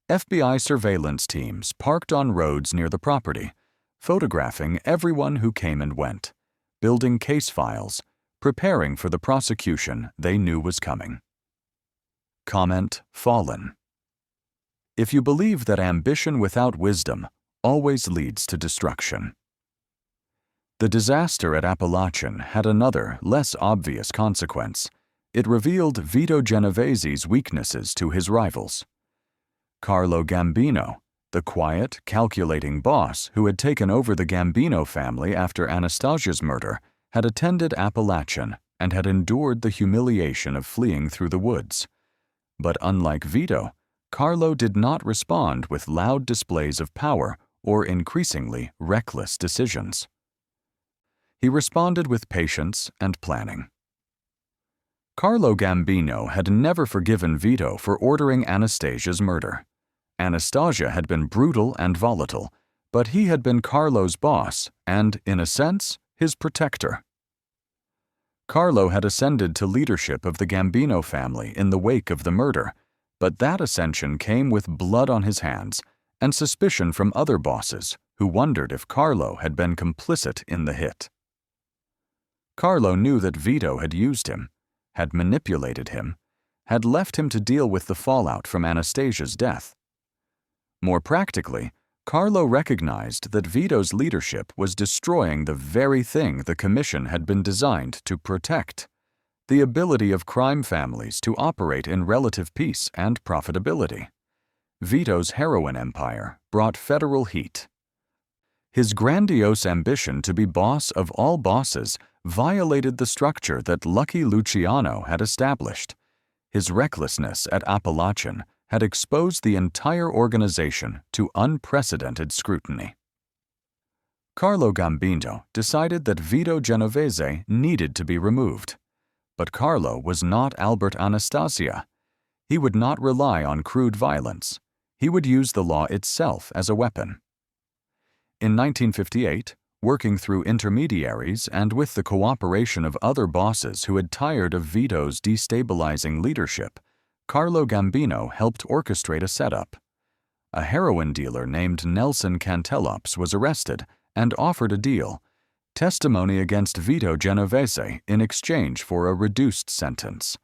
FBI surveillance teams parked on roads near the property, photographing everyone who came and went, building case files, preparing for the prosecution they knew was coming. Comment fallen. If you believe that ambition without wisdom always leads to destruction. The disaster at Appalachian had another, less obvious consequence. It revealed Vito Genovese's weaknesses to his rivals. Carlo Gambino, the quiet, calculating boss who had taken over the Gambino family after Anastasia's murder, had attended Appalachian and had endured the humiliation of fleeing through the woods. But unlike Vito, Carlo did not respond with loud displays of power or increasingly reckless decisions. He responded with patience and planning. Carlo Gambino had never forgiven Vito for ordering Anastasia's murder. Anastasia had been brutal and volatile, but he had been Carlo's boss and, in a sense, his protector. Carlo had ascended to leadership of the Gambino family in the wake of the murder, but that ascension came with blood on his hands and suspicion from other bosses who wondered if Carlo had been complicit in the hit. Carlo knew that Vito had used him, had manipulated him, had left him to deal with the fallout from Anastasia's death. More practically, Carlo recognized that Vito's leadership was destroying the very thing the Commission had been designed to protect: the ability of crime families to operate in relative peace and profitability. Vito's heroin empire brought federal heat. His grandiose ambition to be boss of all bosses violated the structure that Lucky Luciano had established. His recklessness at Appalachian had exposed the entire organization to unprecedented scrutiny. Carlo Gambino decided that Vito Genovese needed to be removed. But Carlo was not Albert Anastasia. He would not rely on crude violence. He would use the law itself as a weapon. In 1958, working through intermediaries and with the cooperation of other bosses who had tired of Vito's destabilizing leadership, Carlo Gambino helped orchestrate a setup. A heroin dealer named Nelson Cantelops was arrested and offered a deal: testimony against Vito Genovese in exchange for a reduced sentence.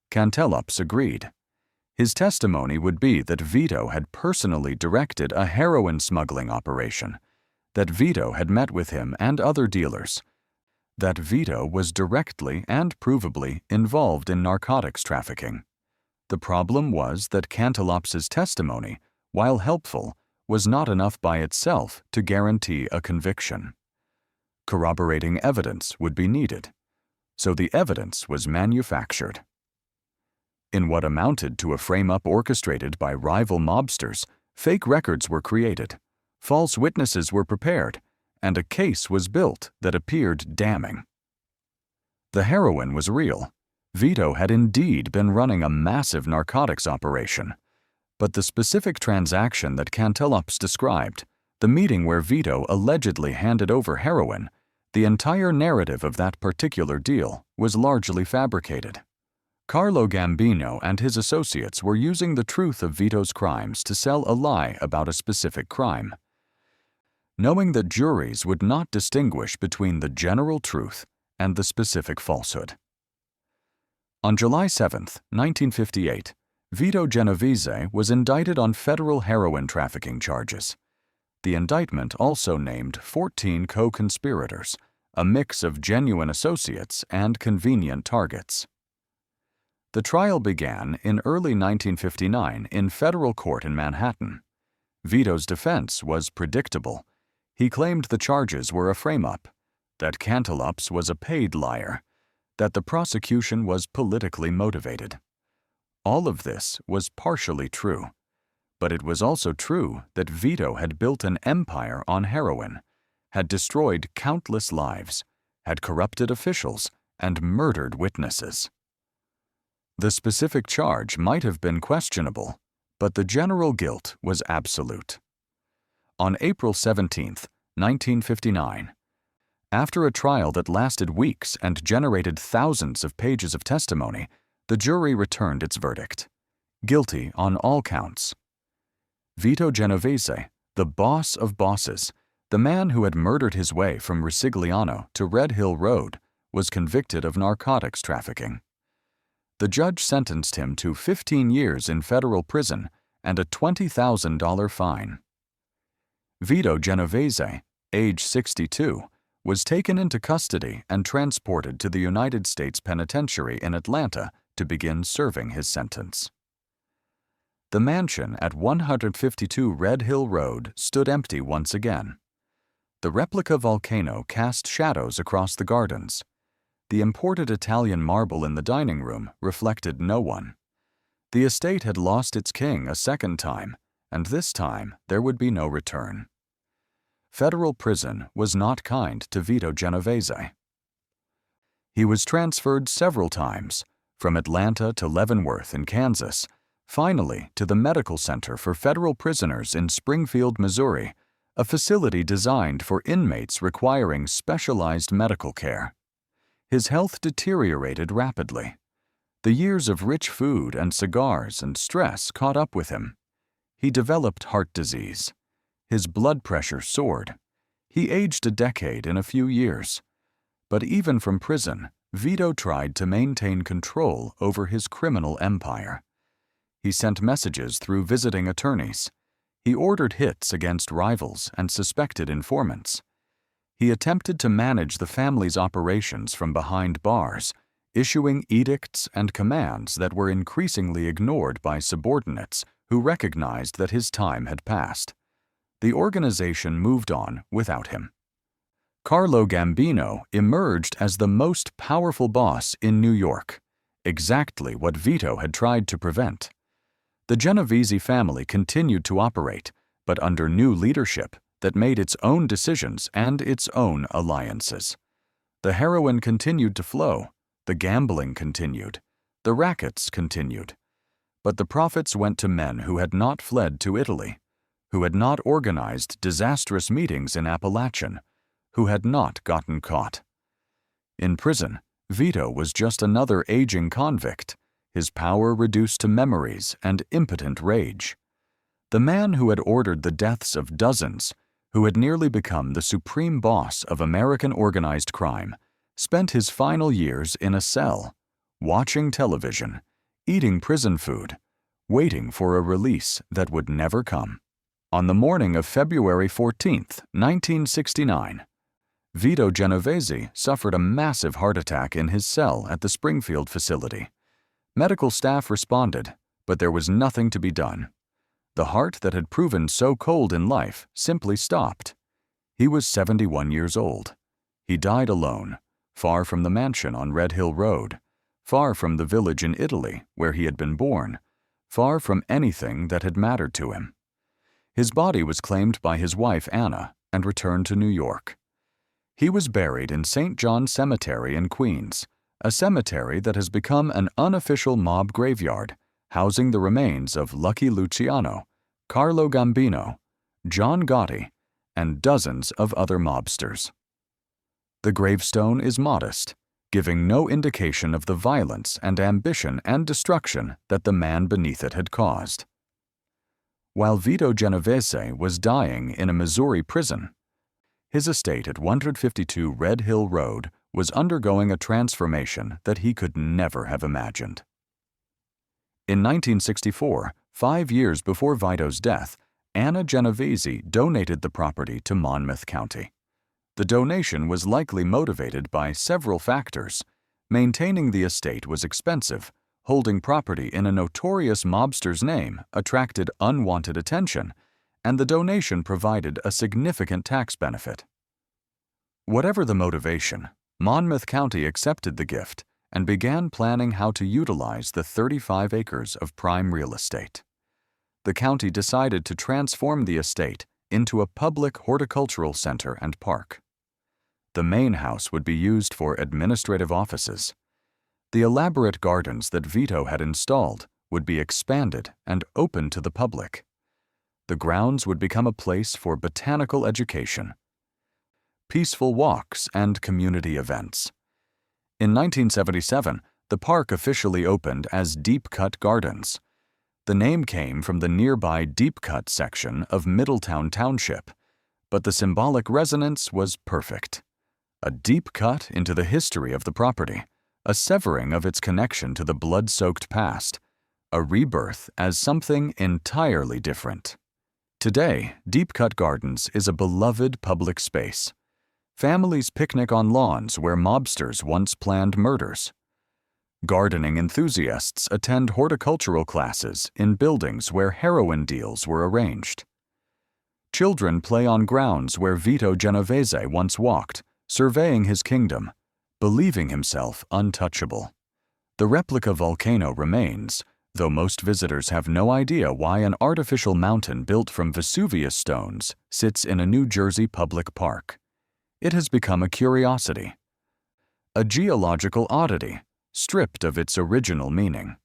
Cantelops agreed. His testimony would be that Vito had personally directed a heroin smuggling operation, that Vito had met with him and other dealers, that Vito was directly and provably involved in narcotics trafficking. The problem was that Cantelops's testimony, while helpful, was not enough by itself to guarantee a conviction. Corroborating evidence would be needed, so the evidence was manufactured. In what amounted to a frame-up orchestrated by rival mobsters, fake records were created, false witnesses were prepared, and a case was built that appeared damning. The heroin was real. Vito had indeed been running a massive narcotics operation, but the specific transaction that Cantelops described, the meeting where Vito allegedly handed over heroin, the entire narrative of that particular deal was largely fabricated. Carlo Gambino and his associates were using the truth of Vito's crimes to sell a lie about a specific crime. Knowing that juries would not distinguish between the general truth and the specific falsehood. On July 7, 1958, Vito Genovese was indicted on federal heroin trafficking charges. The indictment also named 14 co-conspirators, a mix of genuine associates and convenient targets. The trial began in early 1959 in federal court in Manhattan. Vito's defense was predictable. He claimed the charges were a frame-up, that Cantaloups was a paid liar, that the prosecution was politically motivated. All of this was partially true, but it was also true that Vito had built an empire on heroin, had destroyed countless lives, had corrupted officials, and murdered witnesses. The specific charge might have been questionable, but the general guilt was absolute. On April 17, 1959, after a trial that lasted weeks and generated thousands of pages of testimony, the jury returned its verdict: guilty on all counts. Vito Genovese, the boss of bosses, the man who had murdered his way from Risigliano to Red Hill Road, was convicted of narcotics trafficking. The judge sentenced him to 15 years in federal prison and a $20,000 fine. Vito Genovese, age 62, was taken into custody and transported to the United States Penitentiary in Atlanta to begin serving his sentence. The mansion at 152 Red Hill Road stood empty once again. The replica volcano cast shadows across the gardens. The imported Italian marble in the dining room reflected no one. The estate had lost its king a second time, and this time there would be no return. Federal prison was not kind to Vito Genovese. He was transferred several times, from Atlanta to Leavenworth in Kansas, finally to the Medical Center for Federal Prisoners in Springfield, Missouri, a facility designed for inmates requiring specialized medical care. His health deteriorated rapidly. The years of rich food and cigars and stress caught up with him. He developed heart disease. His blood pressure soared. He aged a decade in a few years. But even from prison, Vito tried to maintain control over his criminal empire. He sent messages through visiting attorneys. He ordered hits against rivals and suspected informants. He attempted to manage the family's operations from behind bars, issuing edicts and commands that were increasingly ignored by subordinates who recognized that his time had passed. The organization moved on without him. Carlo Gambino emerged as the most powerful boss in New York, exactly what Vito had tried to prevent. The Genovese family continued to operate, but under new leadership that made its own decisions and its own alliances. The heroin continued to flow, the gambling continued, the rackets continued. But the profits went to men who had not fled to Italy, who had not organized disastrous meetings in Appalachian, who had not gotten caught. In prison, Vito was just another aging convict, his power reduced to memories and impotent rage. The man who had ordered the deaths of dozens, who had nearly become the supreme boss of American organized crime, spent his final years in a cell, watching television, eating prison food, waiting for a release that would never come. On the morning of February 14, 1969, Vito Genovese suffered a massive heart attack in his cell at the Springfield facility. Medical staff responded, but there was nothing to be done. The heart that had proven so cold in life simply stopped. He was 71 years old. He died alone, far from the mansion on Red Hill Road, far from the village in Italy where he had been born, far from anything that had mattered to him. His body was claimed by his wife Anna and returned to New York. He was buried in St. John Cemetery in Queens, a cemetery that has become an unofficial mob graveyard, housing the remains of Lucky Luciano, Carlo Gambino, John Gotti, and dozens of other mobsters. The gravestone is modest, giving no indication of the violence and ambition and destruction that the man beneath it had caused. While Vito Genovese was dying in a Missouri prison, his estate at 152 Red Hill Road was undergoing a transformation that he could never have imagined. In 1964, 5 years before Vito's death, Anna Genovese donated the property to Monmouth County. The donation was likely motivated by several factors. Maintaining the estate was expensive, holding property in a notorious mobster's name attracted unwanted attention, and the donation provided a significant tax benefit. Whatever the motivation, Monmouth County accepted the gift and began planning how to utilize the 35 acres of prime real estate. The county decided to transform the estate into a public horticultural center and park. The main house would be used for administrative offices. The elaborate gardens that Vito had installed would be expanded and open to the public. The grounds would become a place for botanical education, peaceful walks, and community events. In 1977, the park officially opened as Deep Cut Gardens. The name came from the nearby Deep Cut section of Middletown Township, but the symbolic resonance was perfect. A deep cut into the history of the property, a severing of its connection to the blood-soaked past, a rebirth as something entirely different. Today, Deep Cut Gardens is a beloved public space. Families picnic on lawns where mobsters once planned murders. Gardening enthusiasts attend horticultural classes in buildings where heroin deals were arranged. Children play on grounds where Vito Genovese once walked, surveying his kingdom, believing himself untouchable. The replica volcano remains, though most visitors have no idea why an artificial mountain built from Vesuvius stones sits in a New Jersey public park. It has become a curiosity, a geological oddity, stripped of its original meaning.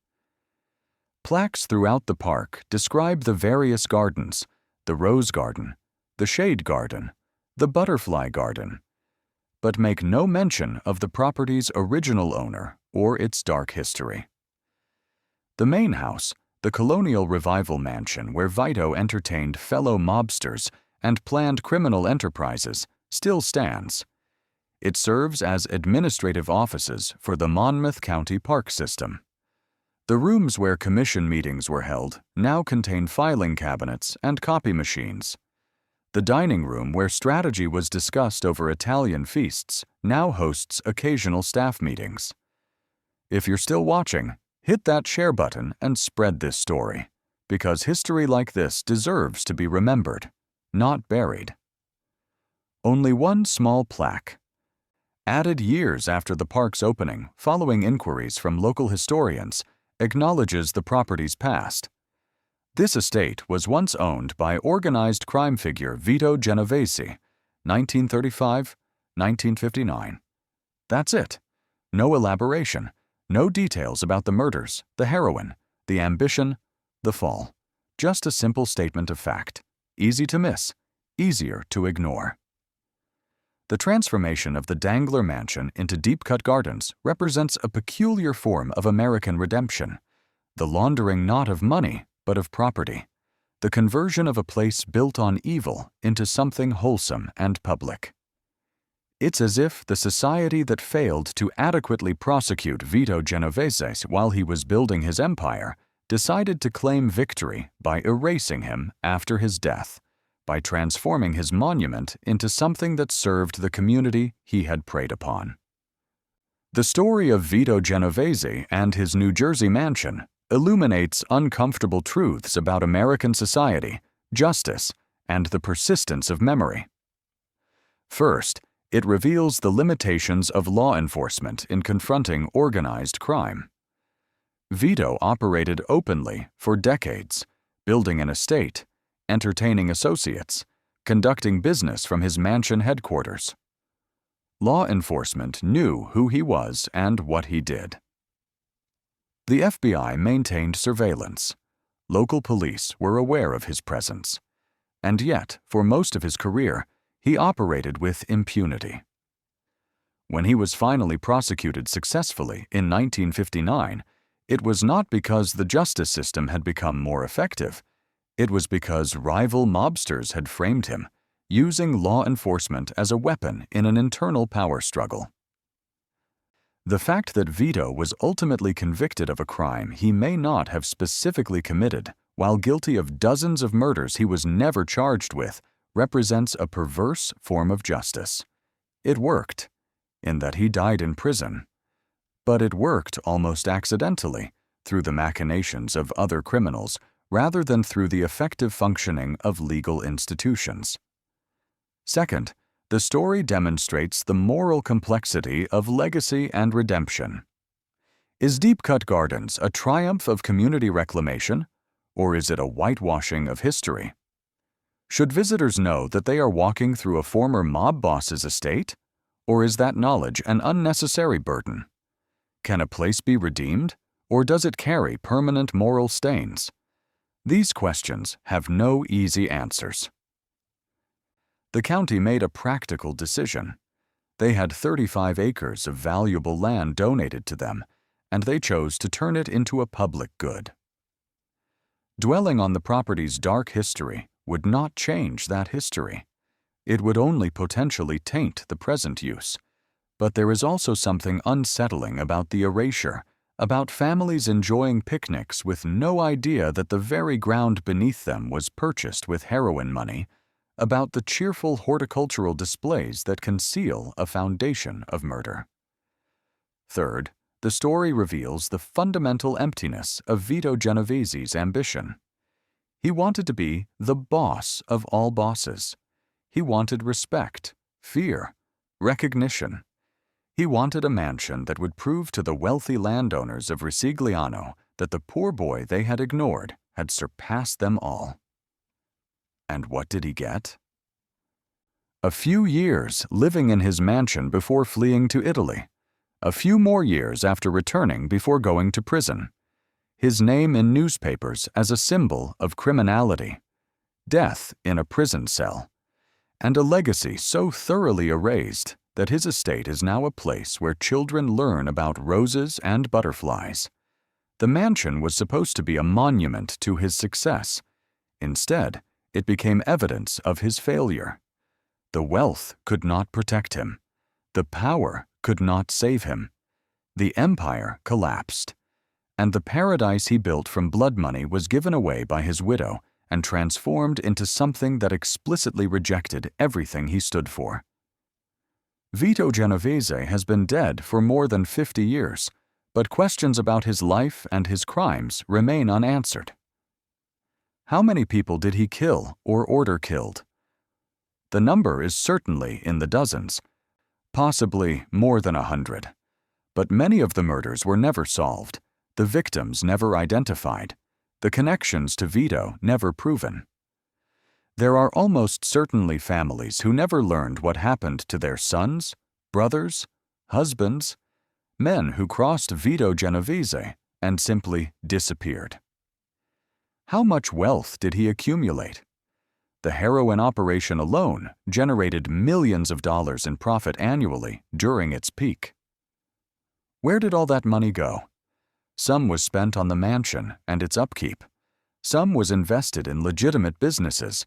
Plaques throughout the park describe the various gardens: the rose garden, the shade garden, the butterfly garden, but make no mention of the property's original owner or its dark history. The main house, the colonial revival mansion where Vito entertained fellow mobsters and planned criminal enterprises, still stands. It serves as administrative offices for the Monmouth County Park System. The rooms where commission meetings were held now contain filing cabinets and copy machines. The dining room where strategy was discussed over Italian feasts now hosts occasional staff meetings. If you're still watching, hit that share button and spread this story, because history like this deserves to be remembered, not buried. Only one small plaque, added years after the park's opening following inquiries from local historians, acknowledges the property's past. This estate was once owned by organized crime figure Vito Genovese, 1935-1959. That's it. No elaboration, no details about the murders, the heroin, the ambition, the fall. Just a simple statement of fact. Easy to miss, easier to ignore. The transformation of the Dangler Mansion into Deep Cut Gardens represents a peculiar form of American redemption, the laundering not of money, but of property, the conversion of a place built on evil into something wholesome and public. It's as if the society that failed to adequately prosecute Vito Genovese while he was building his empire decided to claim victory by erasing him after his death, by transforming his monument into something that served the community he had preyed upon. The story of Vito Genovese and his New Jersey mansion illuminates uncomfortable truths about American society, justice, and the persistence of memory. First, it reveals the limitations of law enforcement in confronting organized crime. Vito operated openly for decades, building an estate, entertaining associates, conducting business from his mansion headquarters. Law enforcement knew who he was and what he did. The FBI maintained surveillance. Local police were aware of his presence. And yet, for most of his career, he operated with impunity. When he was finally prosecuted successfully in 1959, it was not because the justice system had become more effective. It was because rival mobsters had framed him, using law enforcement as a weapon in an internal power struggle. The fact that Vito was ultimately convicted of a crime he may not have specifically committed while guilty of dozens of murders he was never charged with, represents a perverse form of justice. It worked, in that he died in prison. But it worked almost accidentally, through the machinations of other criminals, rather than through the effective functioning of legal institutions. Second, the story demonstrates the moral complexity of legacy and redemption. Is Deep Cut Gardens a triumph of community reclamation, or is it a whitewashing of history? Should visitors know that they are walking through a former mob boss's estate, or is that knowledge an unnecessary burden? Can a place be redeemed, or does it carry permanent moral stains? These questions have no easy answers. The county made a practical decision. They had 35 acres of valuable land donated to them, and they chose to turn it into a public good. Dwelling on the property's dark history would not change that history. It would only potentially taint the present use. But there is also something unsettling about the erasure, about families enjoying picnics with no idea that the very ground beneath them was purchased with heroin money, about the cheerful horticultural displays that conceal a foundation of murder. Third, the story reveals the fundamental emptiness of Vito Genovese's ambition. He wanted to be the boss of all bosses. He wanted respect, fear, recognition. He wanted a mansion that would prove to the wealthy landowners of Risigliano that the poor boy they had ignored had surpassed them all. And what did he get? A few years living in his mansion before fleeing to Italy. A few more years after returning before going to prison. His name in newspapers as a symbol of criminality. Death in a prison cell. And a legacy so thoroughly erased that his estate is now a place where children learn about roses and butterflies. The mansion was supposed to be a monument to his success. Instead, it became evidence of his failure. The wealth could not protect him. The power could not save him. The empire collapsed. And the paradise he built from blood money was given away by his widow and transformed into something that explicitly rejected everything he stood for. Vito Genovese has been dead for more than 50 years, but questions about his life and his crimes remain unanswered. How many people did he kill or order killed? The number is certainly in the dozens, possibly more than 100. But many of the murders were never solved, the victims never identified, the connections to Vito never proven. There are almost certainly families who never learned what happened to their sons, brothers, husbands, men who crossed Vito Genovese and simply disappeared. How much wealth did he accumulate? The heroin operation alone generated millions of dollars in profit annually during its peak. Where did all that money go? Some was spent on the mansion and its upkeep. Some was invested in legitimate businesses.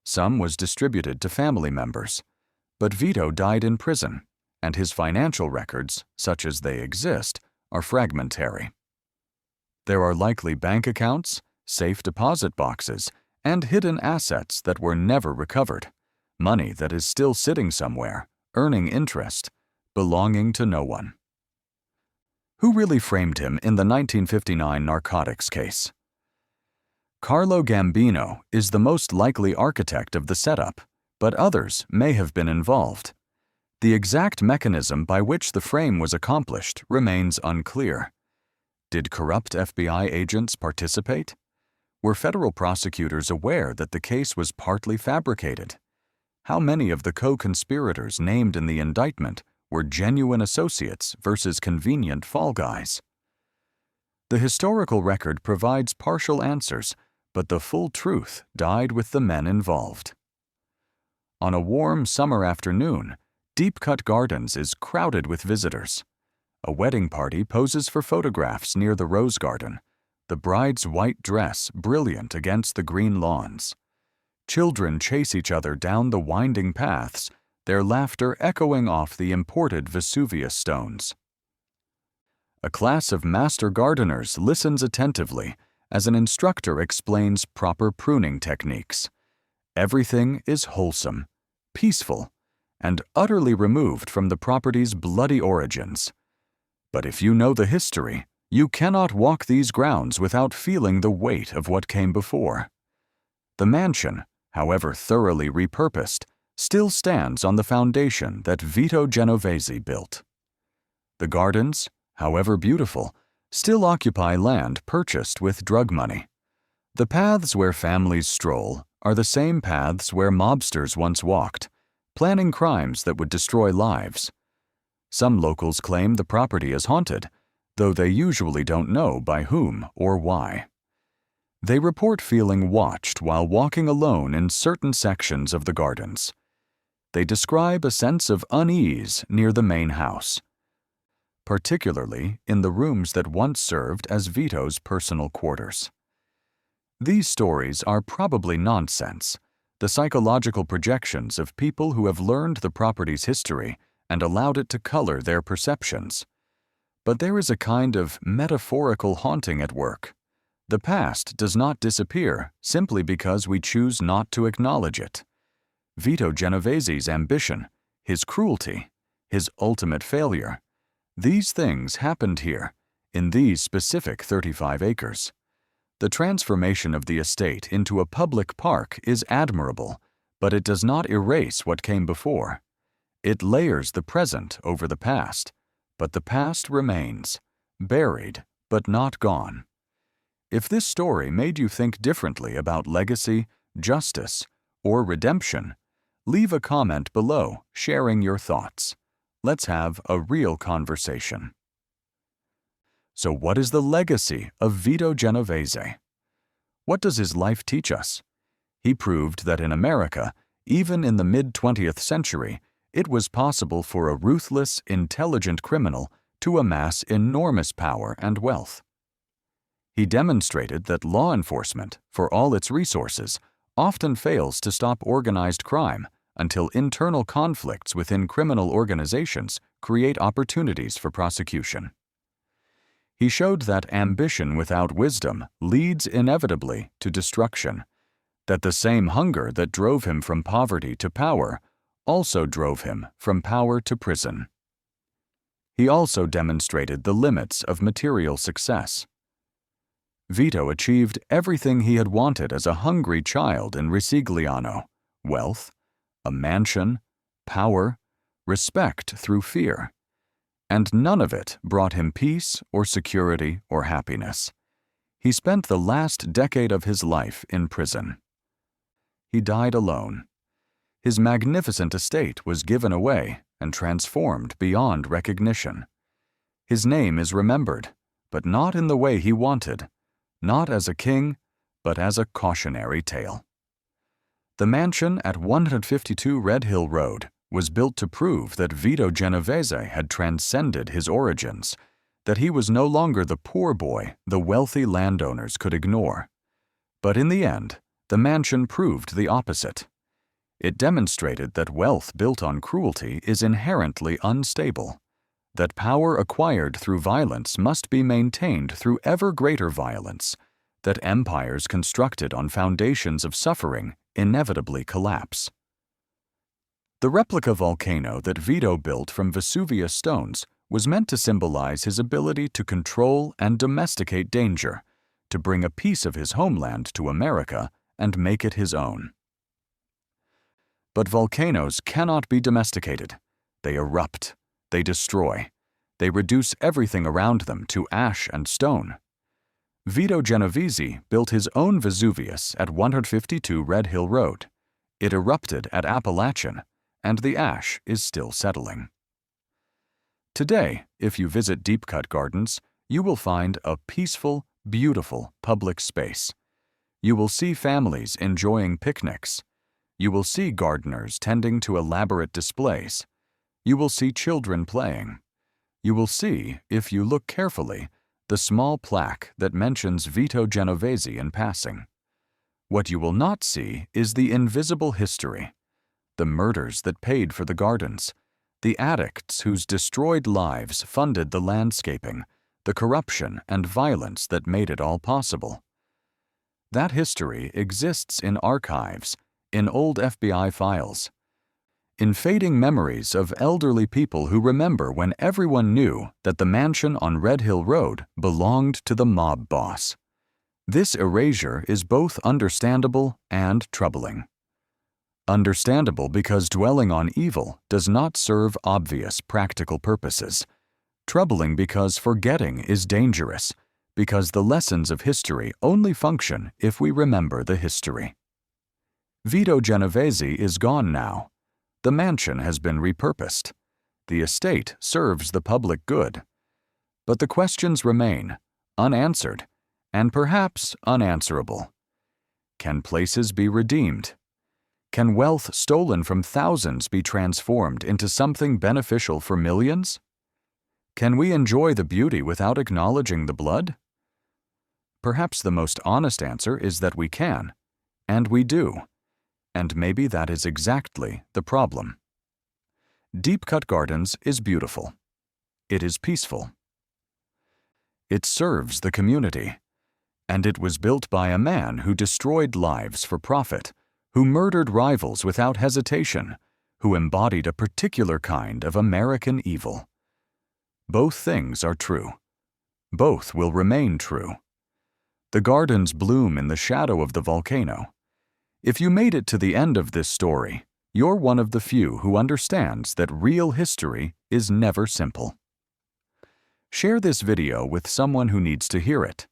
Some was distributed to family members. But Vito died in prison, and his financial records, such as they exist, are fragmentary. There are likely bank accounts, safe deposit boxes, and hidden assets that were never recovered, money that is still sitting somewhere, earning interest, belonging to no one. Who really framed him in the 1959 narcotics case? Carlo Gambino is the most likely architect of the setup, but others may have been involved. The exact mechanism by which the frame was accomplished remains unclear. Did corrupt FBI agents participate? Were federal prosecutors aware that the case was partly fabricated? How many of the co-conspirators named in the indictment were genuine associates versus convenient fall guys? The historical record provides partial answers, but the full truth died with the men involved. On a warm summer afternoon, Deep Cut Gardens is crowded with visitors. A wedding party poses for photographs near the rose garden, the bride's white dress brilliant against the green lawns. Children chase each other down the winding paths, their laughter echoing off the imported Vesuvius stones. A class of master gardeners listens attentively as an instructor explains proper pruning techniques. Everything is wholesome, peaceful, and utterly removed from the property's bloody origins. But if you know the history, you cannot walk these grounds without feeling the weight of what came before. The mansion, however thoroughly repurposed, still stands on the foundation that Vito Genovese built. The gardens, however beautiful, still occupy land purchased with drug money. The paths where families stroll are the same paths where mobsters once walked, planning crimes that would destroy lives. Some locals claim the property is haunted, though they usually don't know by whom or why. They report feeling watched while walking alone in certain sections of the gardens. They describe a sense of unease near the main house, particularly in the rooms that once served as Vito's personal quarters. These stories are probably nonsense, the psychological projections of people who have learned the property's history and allowed it to color their perceptions. But there is a kind of metaphorical haunting at work. The past does not disappear simply because we choose not to acknowledge it. Vito Genovese's ambition, his cruelty, his ultimate failure, these things happened here, in these specific 35 acres. The transformation of the estate into a public park is admirable, but it does not erase what came before. It layers the present over the past, but the past remains, buried but not gone. If this story made you think differently about legacy, justice, or redemption, leave a comment below sharing your thoughts. Let's have a real conversation. So what is the legacy of Vito Genovese? What does his life teach us? He proved that in America, even in the mid-20th century, it was possible for a ruthless, intelligent criminal to amass enormous power and wealth. He demonstrated that law enforcement, for all its resources, often fails to stop organized crime until internal conflicts within criminal organizations create opportunities for prosecution. He showed that ambition without wisdom leads inevitably to destruction, that the same hunger that drove him from poverty to power also drove him from power to prison. He also demonstrated the limits of material success. Vito achieved everything he had wanted as a hungry child in Risigliano: wealth, a mansion, power, respect through fear. And none of it brought him peace or security or happiness. He spent the last decade of his life in prison. He died alone. His magnificent estate was given away and transformed beyond recognition. His name is remembered, but not in the way he wanted, not as a king, but as a cautionary tale. The mansion at 152 Red Hill Road was built to prove that Vito Genovese had transcended his origins, that he was no longer the poor boy the wealthy landowners could ignore. But in the end, the mansion proved the opposite. It demonstrated that wealth built on cruelty is inherently unstable, that power acquired through violence must be maintained through ever greater violence, that empires constructed on foundations of suffering inevitably collapse. The replica volcano that Vito built from Vesuvius stones was meant to symbolize his ability to control and domesticate danger, to bring a piece of his homeland to America and make it his own. But volcanoes cannot be domesticated. They erupt, they destroy, they reduce everything around them to ash and stone. Vito Genovese built his own Vesuvius at 152 Red Hill Road. It erupted at Appalachian, and the ash is still settling. Today, if you visit Deep Cut Gardens, you will find a peaceful, beautiful public space. You will see families enjoying picnics. You will see gardeners tending to elaborate displays. You will see children playing. You will see, if you look carefully, the small plaque that mentions Vito Genovese in passing. What you will not see is the invisible history, the murders that paid for the gardens, the addicts whose destroyed lives funded the landscaping, the corruption and violence that made it all possible. That history exists in archives, in old FBI files, in fading memories of elderly people who remember when everyone knew that the mansion on Red Hill Road belonged to the mob boss. This erasure is both understandable and troubling. Understandable because dwelling on evil does not serve obvious practical purposes. Troubling because forgetting is dangerous, because the lessons of history only function if we remember the history. Vito Genovese is gone now. The mansion has been repurposed. The estate serves the public good. But the questions remain, unanswered, and perhaps unanswerable. Can places be redeemed? Can wealth stolen from thousands be transformed into something beneficial for millions? Can we enjoy the beauty without acknowledging the blood? Perhaps the most honest answer is that we can, and we do. And maybe that is exactly the problem. Deep Cut Gardens is beautiful. It is peaceful. It serves the community. And it was built by a man who destroyed lives for profit, who murdered rivals without hesitation, who embodied a particular kind of American evil. Both things are true. Both will remain true. The gardens bloom in the shadow of the volcano. If you made it to the end of this story, you're one of the few who understands that real history is never simple. Share this video with someone who needs to hear it,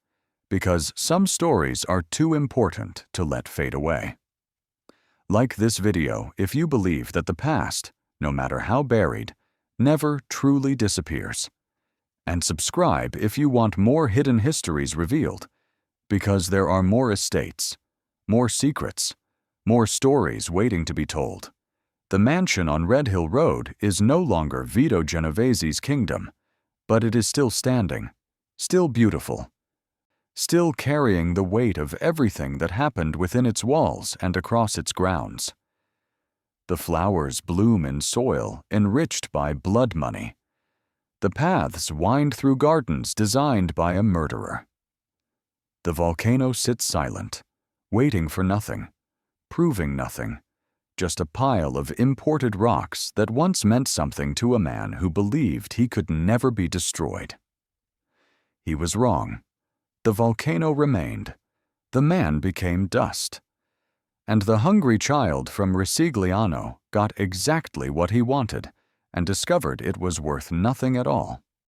because some stories are too important to let fade away. Like this video if you believe that the past, no matter how buried, never truly disappears. And subscribe if you want more hidden histories revealed, because there are more estates, more secrets, more stories waiting to be told. The mansion on Red Hill Road is no longer Vito Genovese's kingdom, but it is still standing, still beautiful, still carrying the weight of everything that happened within its walls and across its grounds. The flowers bloom in soil enriched by blood money. The paths wind through gardens designed by a murderer. The volcano sits silent, waiting for nothing, proving nothing, just a pile of imported rocks that once meant something to a man who believed he could never be destroyed. He was wrong. The volcano remained. The man became dust. And the hungry child from Risigliano got exactly what he wanted and discovered it was worth nothing at all.